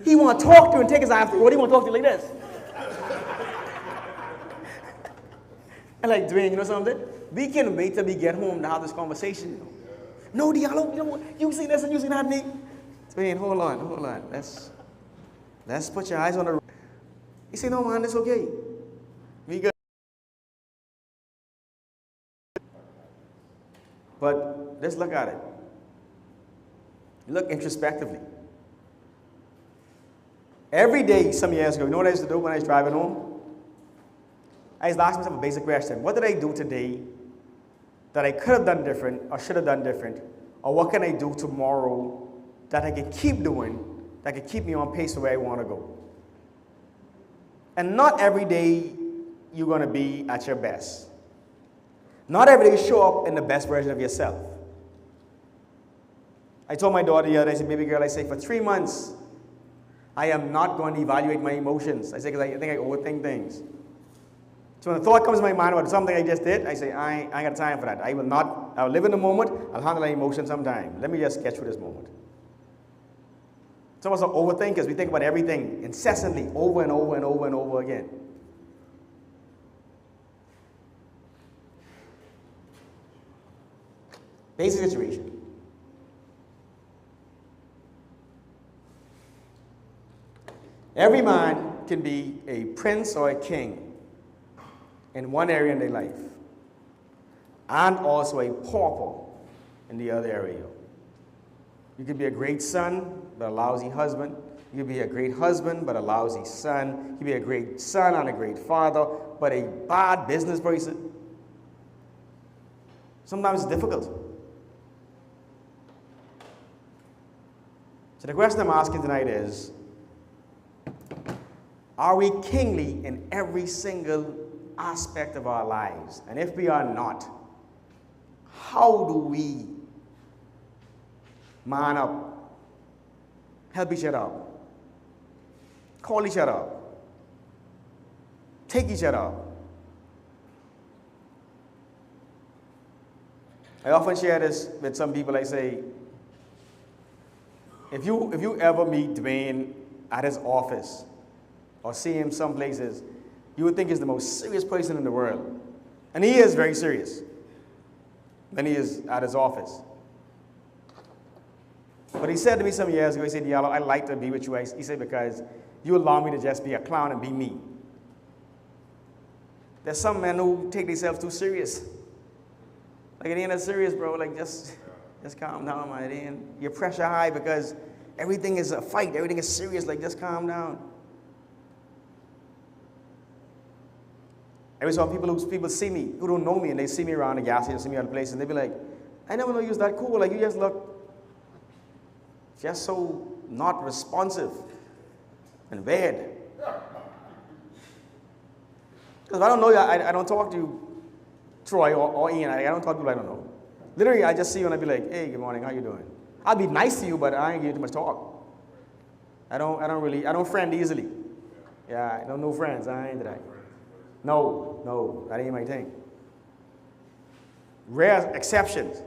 Speaker 2: He want to talk to you and take his eye off the road. He want to talk to you like this. And like, Dwayne, you know something? We can wait till we get home to have this conversation. You know? No, Diallo, you know, you see this and you see that, Nick. Dwayne, hold on. Let's put your eyes on the road. He said, no, man, it's okay. We good. But let's look at it. Look introspectively. Every day, some years ago, you know what I used to do when I was driving home? I used to ask myself a basic question. What did I do today that I could have done different or should have done different? Or what can I do tomorrow that I can keep doing, that can keep me on pace to where I want to go? And not every day you're going to be at your best. Not every day you show up in the best version of yourself. I told my daughter the other day, I said, baby girl, I say, for 3 months, I am not going to evaluate my emotions. I say, because I think I overthink things. So when a thought comes to my mind about something I just did, I say, I ain't got time for that. I will live in the moment. I'll handle my emotions sometime. Let me just get through this moment. Some of us are overthinkers. We think about everything incessantly, over and over and over and over again. Basic situation. Every man can be a prince or a king in one area in their life, and also a pauper in the other area. You could be a great son, but a lousy husband. You could be a great husband, but a lousy son. You could be a great son and a great father, but a bad business person. Sometimes it's difficult. So the question I'm asking tonight is, Are we kingly in every single aspect of our lives? And if we are not, how do we man up, help each other up, call each other up, take each other up? I often share this with some people. I say, if you ever meet Dwayne at his office or see him some places, you would think he's the most serious person in the world. And he is very serious when he is at his office. But he said to me some years ago, he said, Diallo, I'd like to be with you. He said, because you allow me to just be a clown and be me. There's some men who take themselves too serious. Like, it ain't that serious, bro. Like, just calm down, man. It ain't, your pressure high because everything is a fight. Everything is serious. Like, just calm down. Every so people see me who don't know me, and they see me around the gas station, see me other places, and they be like, I never know you was that cool. Like, you just look just so not responsive and weird. Because if I don't know you, I don't talk to you, Troy or Ian. I don't talk to people I don't know. Literally, I just see you and I be like, hey, good morning, how you doing? I'll be nice to you, but I ain't give you too much talk. I don't friend easily. Yeah, I don't know friends. I ain't that. No, that ain't my thing. Rare exceptions.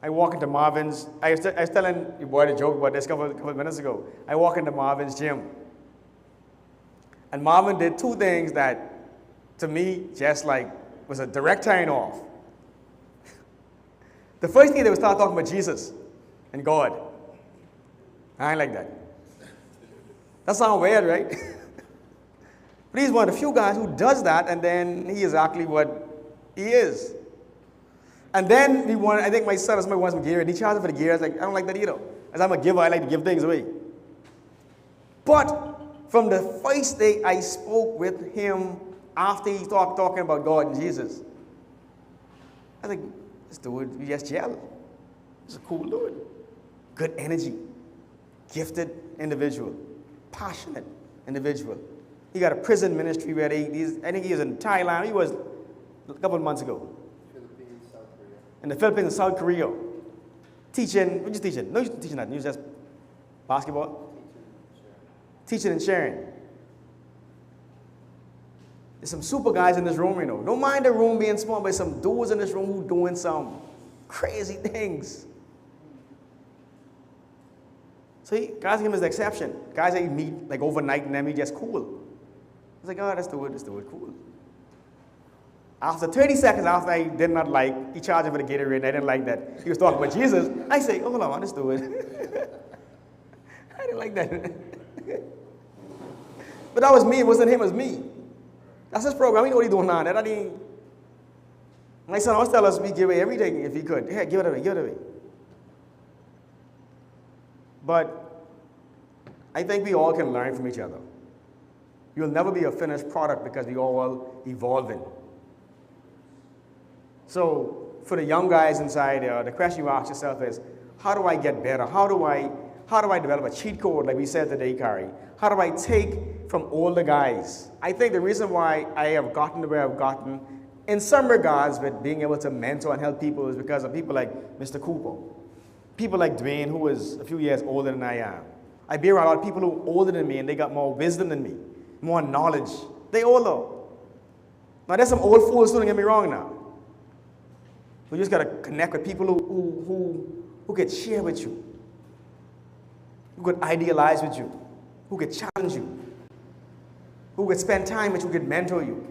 Speaker 2: I walk into Marvin's. I was telling your boy the joke about this a couple of minutes ago. I walk into Marvin's gym. And Marvin did two things that, to me, just like, was a direct turn off. The first thing, they would start talking about Jesus and God. I ain't like that. That sounds weird, right? But he's one of the few guys who does that, and then he is exactly what he is. And then I think my son or somebody wants some gear, and he charges for the gear. I was like, I don't like that either. As I'm a giver, I like to give things away. But from the first day I spoke with him after he started talking about God and Jesus, I was like, this dude, we just gel. He's a cool dude. Good energy. Gifted individual. Passionate individual. He got a prison ministry where I think he was in Thailand. He was a couple of months ago.
Speaker 3: Philippines, South Korea.
Speaker 2: In the Philippines and South Korea. Teaching, what you teaching? No, you're teaching nothing. You're just basketball? Teaching and sharing. There's some super guys in this room, you know. Don't mind the room being small, but there's some dudes in this room who doing some crazy things. So guys like him is the exception. Guys that you meet like overnight and then he just cool. I was like, oh, that's the word, cool. After 30 seconds after I did not like, he charged me for the Gatorade and I didn't like that. He was talking about Jesus. I say, oh, hold on, this dude. I didn't like that. But that was me, it wasn't him, it was me. That's his program. We know what he's doing now. My son always tell us we give away everything if he could. Yeah, give it away. But I think we all can learn from each other. You'll never be a finished product because we all evolving. So for the young guys inside there, the question you ask yourself is, how do I get better? How do I develop a cheat code like we said today, Kari? How do I take from older guys? I think the reason why I have gotten to where I've gotten, in some regards, with being able to mentor and help people is because of people like Mr. Cooper. People like Dwayne, who is a few years older than I am. I be around a lot of people who are older than me and they got more wisdom than me, more knowledge. They older. Now there's some old fools, don't get me wrong now. You just got to connect with people who could share with you, who could idealize with you, who could challenge you, who could spend time with you, who could mentor you.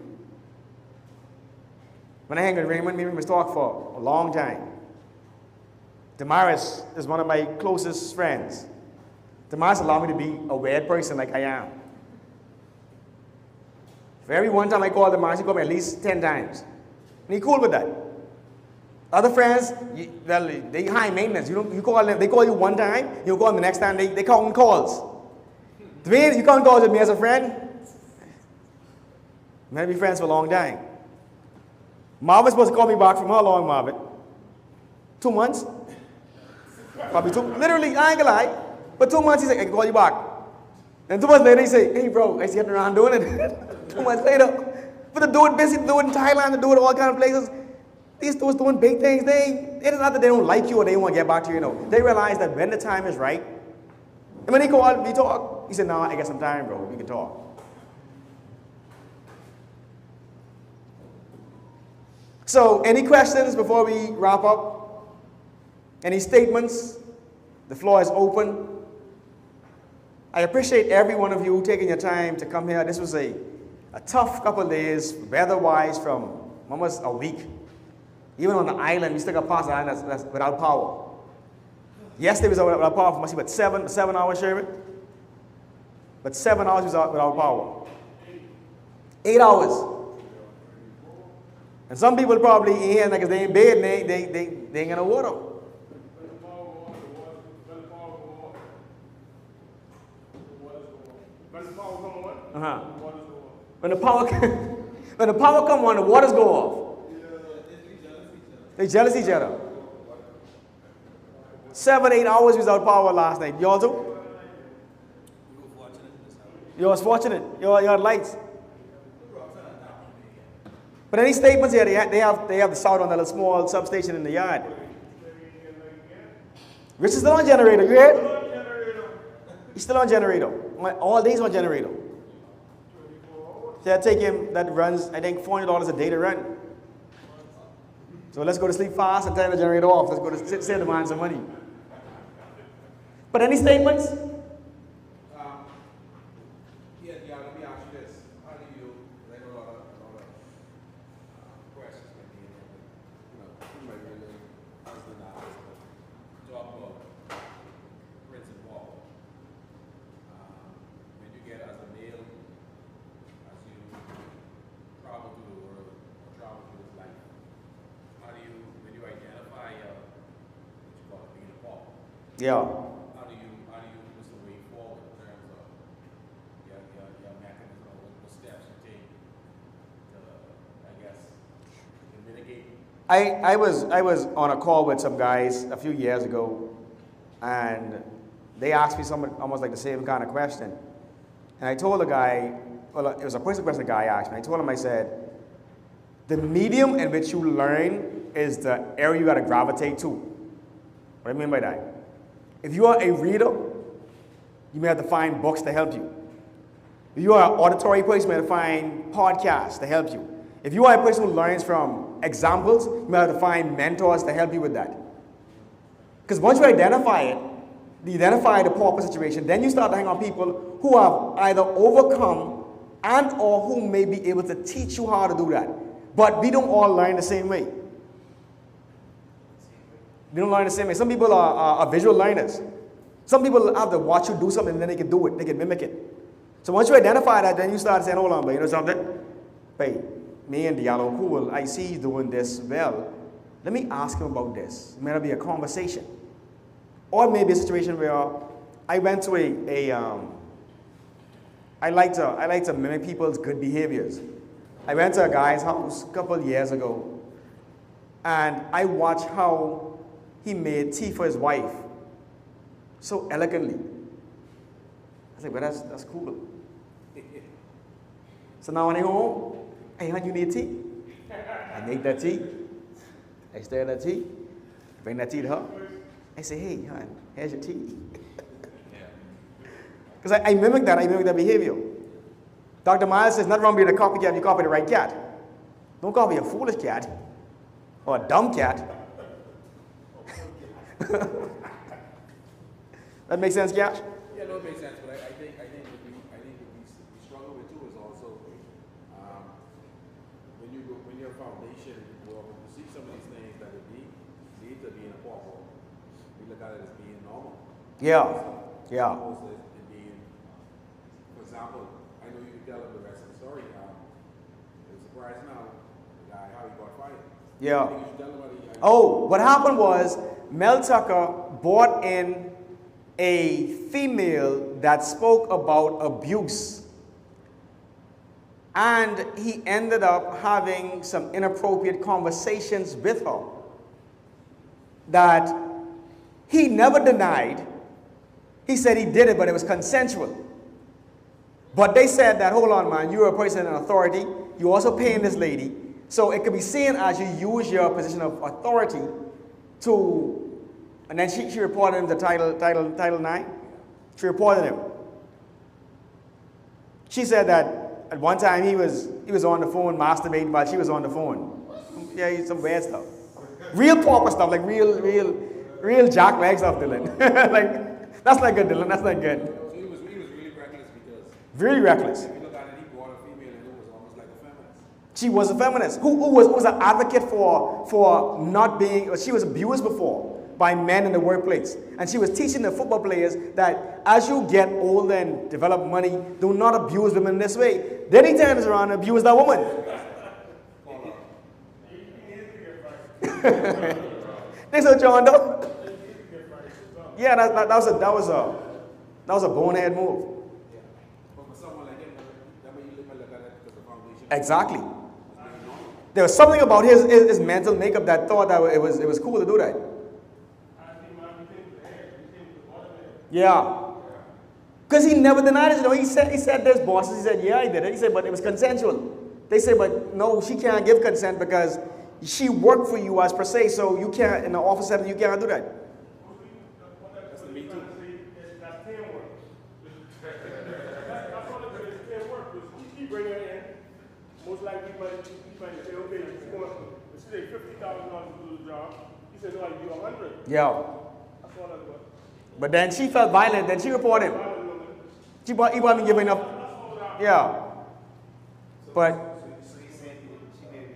Speaker 2: When I hang with Raymond, me and Raymond talk for a long time. Damaris is one of my closest friends. Damaris allowed me to be a weird person like I am. For every one time I call Damaris, he called me at least 10 times. And he cool with that. Other friends, they high maintenance. You call them, they call you one time, you call them the next time, they count calls. Dwayne, you count calls with me as a friend? We're going to be friends for a long time. Marvin's supposed to call me back from how long, Marvin? 2 months? Probably 2. Literally, I ain't gonna lie. But 2 months, he's like, I can call you back. And 2 months later, he say, hey, bro, I see nothing around doing it. 2 months later. But to do it busy, to do it in Thailand, to do it all kind of places. These dudes doing big things. It is not that they don't like you or they want to get back to you. No. They realize that when the time is right, and when he called, we talk. He said, no, I got some time, bro. We can talk. So, any questions before we wrap up? Any statements? The floor is open. I appreciate every one of you taking your time to come here. This was a tough couple of days, weather-wise, from almost a week. Even on the island, we still got parts of the island that's without power. Yesterday was without power for must be about 7 hours, Sherman. But 7 hours was without power. 8 hours. And some people probably in here, like, they in bed and they ain't got no water. When the power come on, the waters go off. They jealous each other. 7, 8 hours without power last night. Y'all too? You was fortunate. You had lights. But any statements here? They have the sound on that little small substation in the yard. Rich is still on generator. You heard? He's still on generator. All days on generator. So I take him, that runs, I think, $400 a day to run. So let's go to sleep fast and turn the generator off. Let's go to save the man some money. But any statements?
Speaker 3: Yeah, let me ask you this. How do you, I know a lot of questions can be in there, but, you might really, husband and talk about Prince and Paul. When you get as a male, as you travel through the world, or travel through this life, how do you, when you identify what you call it, being a Paul?
Speaker 2: Yeah.
Speaker 3: How do you push the way forward in terms of your mechanism, or what steps you take to, I guess, to mitigate?
Speaker 2: I was on a call with some guys a few years ago, and they asked me almost like the same kind of question. And I told the guy, well, it was a personal question the guy asked me. I told him, I said, the medium in which you learn is the area you got to gravitate to. What do I mean by that? If you are a reader, you may have to find books to help you. If you are an auditory person, you may have to find podcasts to help you. If you are a person who learns from examples, you may have to find mentors to help you with that. Because once you identify it, you identify the proper situation, then you start to hang on people who have either overcome and or who may be able to teach you how to do that. But we don't all learn the same way. We don't learn the same way. Some people are visual learners. Some people have to watch you do something and then they can do it. They can mimic it. So once you identify that, then you start saying, hold on, but you know something? Hey, me and Diallo, cool, I see he's doing this well. Let me ask him about this. It may not be a conversation. Or maybe a situation where I went to I like to mimic people's good behaviors. I went to a guy's house a couple of years ago, and I watched how he made tea for his wife so elegantly. I said, well, that's cool. So now when I go home, hey, hon, you need tea? I make that tea. I stir that tea, bring that tea to her. I say, hey, hon, here's your tea. Because I mimic that behavior. Dr. Miles says, not wrong being a copycat if you copy the right cat. Don't copy a foolish cat or a dumb cat. That makes sense, Cash?
Speaker 3: Yeah, no, it makes sense. But I think what we struggle with too is also when your foundation, well, when you see some of these things that it need to be in a proper, we look at it as being normal.
Speaker 2: Yeah. Yeah.
Speaker 3: As opposed to it being, for example, I know you can tell them the rest of the story. It was surprising now, the guy, how he got fired.
Speaker 2: Yeah.
Speaker 3: I think you should tell everybody.
Speaker 2: Oh, what happened was Mel Tucker brought in a female that spoke about abuse. And he ended up having some inappropriate conversations with her that he never denied. He said he did it, but it was consensual. But they said that, hold on, man, you're a person in authority. You're also paying this lady. So it could be seen as you use your position of authority to, and then she reported him to Title IX. She reported him. She said that at one time he was on the phone masturbating while she was on the phone. Yeah, some bad stuff. Real pauper stuff, like real jackleg stuff, Dylan. Like, that's not good, Dylan. That's not good.
Speaker 3: So he was really reckless because
Speaker 2: Really reckless.
Speaker 3: if you look at it, he brought a female and it was almost like a feminist.
Speaker 2: She was a feminist who was an advocate for not being, she was abused before by men in the workplace. And she was teaching the football players that as you get older and develop money, do not abuse women this way. Then he turns around and abuses that woman. Think so, John, though? Yeah, that was a bonehead move.
Speaker 3: But for someone like him, that way you look at it because the foundation.
Speaker 2: Exactly. There was something about his mental makeup that thought that it was cool to do that. Yeah. Because he never denied it. You know, he said there's bosses. He said, yeah, I did it. He said, but it was consensual. They said, but no, she can't give consent because she worked for you as per se, so you can't, in the office setting, you can't do that.
Speaker 3: That's the Me Too.
Speaker 4: That's 10 work. That's all it is, 10 work. Because he bring her in, most likely he might say, okay, she's going to say $50,000 to do the job. He said, no, I do 100.
Speaker 2: Yeah.
Speaker 4: That's all I got.
Speaker 2: But then she felt violent, then she reported him. He wasn't giving enough. Yeah. But
Speaker 5: So you saying she may have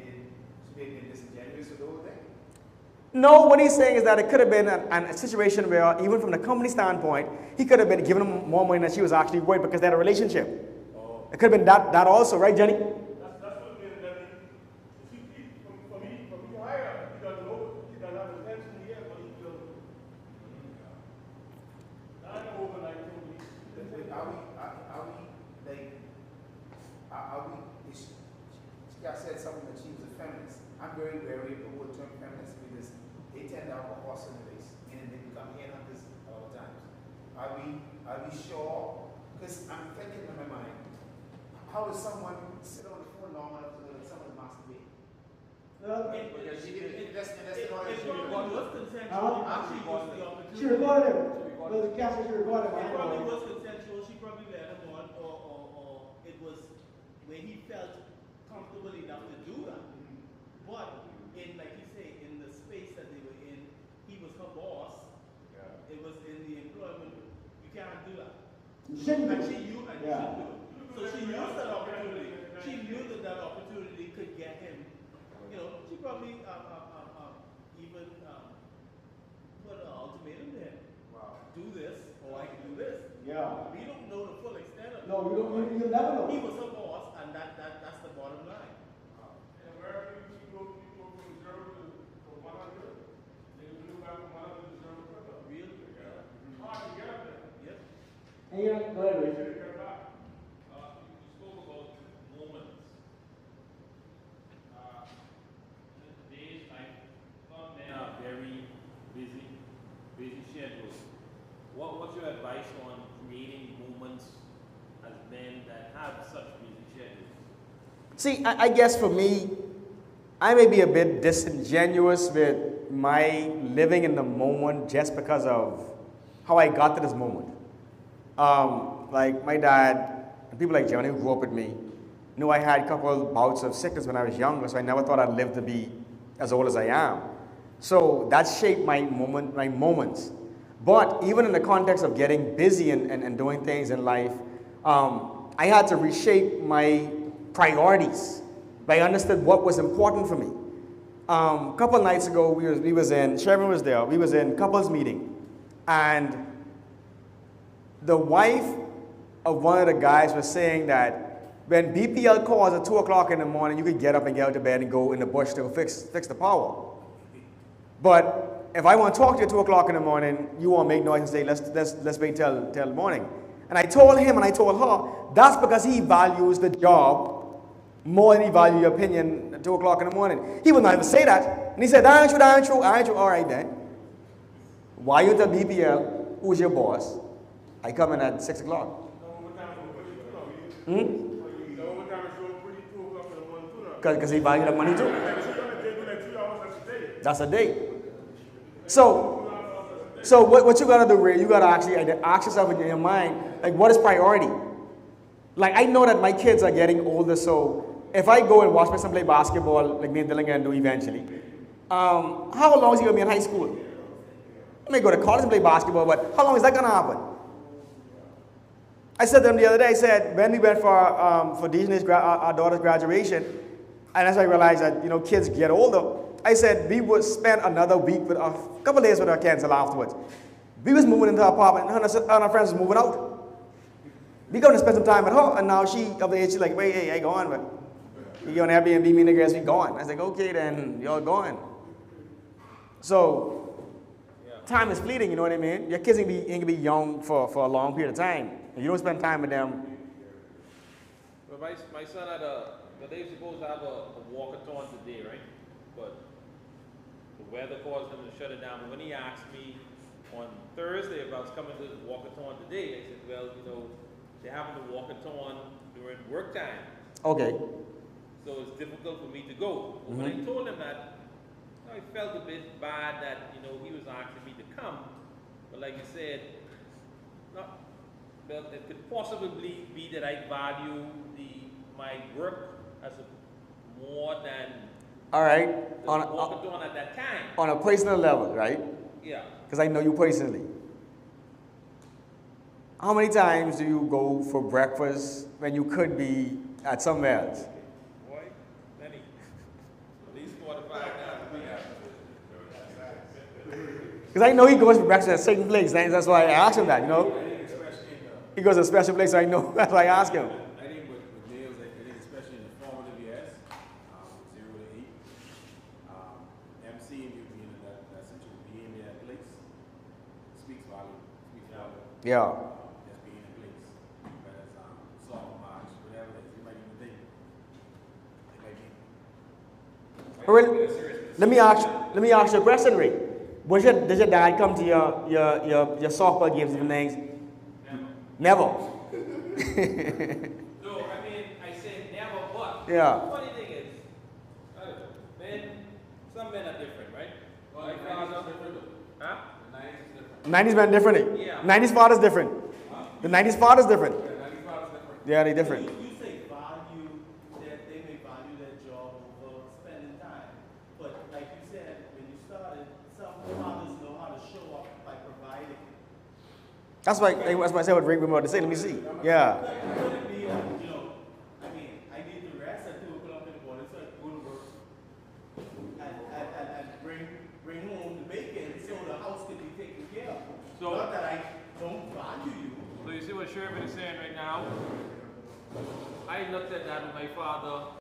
Speaker 5: been disingenuous with the whole thing?
Speaker 2: no, what he's saying is that it could have been a situation where, even from the company standpoint, he could have been giving him more money than she was actually worth because they had a relationship. It could have been that also, right, Jenny?
Speaker 4: That's what it is. For me to hire her, he doesn't know, he doesn't have intention yet, but he will. I know overnight thing.
Speaker 5: She said something that she was a feminist. I'm very wary of the whole term feminist because they tend to have a horse in the race and they become headhunters all the time. Are we sure? Because I'm thinking in my mind, how does someone sit on the phone long enough to let someone masturbate? Because she didn't, that's not all
Speaker 6: If
Speaker 5: she
Speaker 6: it
Speaker 5: did.
Speaker 6: was consensual, she used the opportunity.
Speaker 2: She recorded him. Well, the castle, she recorded
Speaker 6: It probably
Speaker 2: him.
Speaker 6: was consensual, she probably let him on, or it was where he felt comfortable enough to do that. But in, like you say, in the space that they were in, he was her boss. It was in the employment. You can't do that.
Speaker 2: Shouldn't
Speaker 6: And
Speaker 2: do.
Speaker 6: she knew, and
Speaker 2: Yeah.
Speaker 6: she knew. So she used that opportunity. She knew that opportunity could get him. You know, she probably even put an ultimatum to him. Do this, or I can do this.
Speaker 2: Yeah.
Speaker 6: We don't know the full extent of it.
Speaker 2: No, you never
Speaker 6: He
Speaker 2: know.
Speaker 6: was her boss, and that's the bottom line.
Speaker 4: And wherever you go from 0 to 100, then you move back from 100 to 0 quicker.
Speaker 6: Real?
Speaker 4: It's hard to get up there.
Speaker 6: Yep.
Speaker 2: And you're go ahead,
Speaker 4: You
Speaker 2: Ray.
Speaker 4: should have got back.
Speaker 7: You spoke about moments. In today's time, some men are very busy schedules. What's your advice on creating moments as men that have such busy schedules?
Speaker 2: See, I guess for me, I may be a bit disingenuous with my living in the moment just because of how I got to this moment. Like my dad, and people like Johnny who grew up with me, knew I had a couple bouts of sickness when I was younger, so I never thought I'd live to be as old as I am. So that shaped my moments. But even in the context of getting busy and doing things in life, I had to reshape my priorities. But I understood what was important for me. A couple nights ago, we was in, Sherman was there, we was in couples meeting. And the wife of one of the guys was saying that when BPL calls at 2 o'clock in the morning, you could get up and get out of bed and go in the bush to fix the power. But if I want to talk to you at 2 o'clock in the morning, you won't make noise and say, let's wait till the morning. And I told him and I told her, that's because he values the job more than he values your opinion at 2 o'clock in the morning. He would not even say that. And he said, that ain't true. All right then. Why you tell BPL, who's your boss? I come in at 6 o'clock. Hmm?
Speaker 4: The overtime is so pretty 2 o'clock in the morning too now.
Speaker 2: Because he value the money too.
Speaker 4: Like, she gonna take like 3 hours a day.
Speaker 2: That's a day. So what you gotta do, Ray, you gotta actually ask yourself in your mind, like, what is priority? Like, I know that my kids are getting older, so if I go and watch my son play basketball, like me and Dylan gonna do eventually, how long is he gonna be in high school? I may go to college and play basketball, but how long is that gonna happen? I said to them the other day, I said, when we went for Dejan's, our daughter's graduation, and as I realized that, you know, kids get older, I said we would spend another week with a couple of days with our kids until afterwards. We was moving into our apartment, and our friends was moving out. We going to spend some time at her, and now she, of the age, she's like, wait, hey, I going, but you on Airbnb, me and the girls, we going. I was like, okay, then you're going. So, time is fleeting, you know what I mean? Your kids ain't gonna be young for a long period of time. If you don't spend time with them.
Speaker 7: But my son had they're supposed to have a walkathon today, right? But the weather caused him to shut it down. But when he asked me on Thursday if I was coming to the walkathon today, I said, well, you know, they're having the walkathon during work time.
Speaker 2: Okay.
Speaker 7: So it's difficult for me to go. But when I told him that, I felt a bit bad that, you know, he was asking me to come. But like you said, well, it could possibly be that I value my work as more than
Speaker 2: All right.
Speaker 7: the walkathon at that time.
Speaker 2: On a personal level, right?
Speaker 7: Yeah.
Speaker 2: Because I know you personally. How many times do you go for breakfast when you could be at somewhere else?
Speaker 7: Boy, many. At least 45 times a week.
Speaker 2: Because I know he goes for breakfast at a certain place. That's why I asked him that, you know? He goes to a special place, so I know. That's why I asked him.
Speaker 3: I think with males, I think especially in the formative years, 0 to 8, MC and you being in that situation, being in that place, speaks volume.
Speaker 2: Yeah.
Speaker 3: Just being in place. Whether it's song, march, whatever it is, you might even think it might be.
Speaker 2: Let me ask you a question, Ray. Does your dad come to your softball games and things? Never.
Speaker 7: No, I mean, I say never, but
Speaker 2: Yeah.
Speaker 7: the funny thing is, some men are different, right?
Speaker 3: Well,
Speaker 7: My
Speaker 3: the 90s
Speaker 7: father,
Speaker 3: is different though.
Speaker 7: huh?
Speaker 3: The 90s is different.
Speaker 2: 90s man different.
Speaker 7: Yeah.
Speaker 2: 90s father's different. The 90s father's different.
Speaker 3: Yeah, 95 is different.
Speaker 2: Yeah, they different.
Speaker 6: You say value, that they may value their job over spending time. But like you said, when you started, some fathers know how to show up by providing.
Speaker 2: That's why I said what Ray was about to say. Let me see. Yeah.
Speaker 6: Could it be, you know, I mean, I need to rest at 2 o'clock in the morning, so I go to work and bring home the bacon so the house can be taken care of.
Speaker 7: So-
Speaker 6: Not that I don't value you.
Speaker 7: So you see what Sherman is saying right now? I looked at that with my father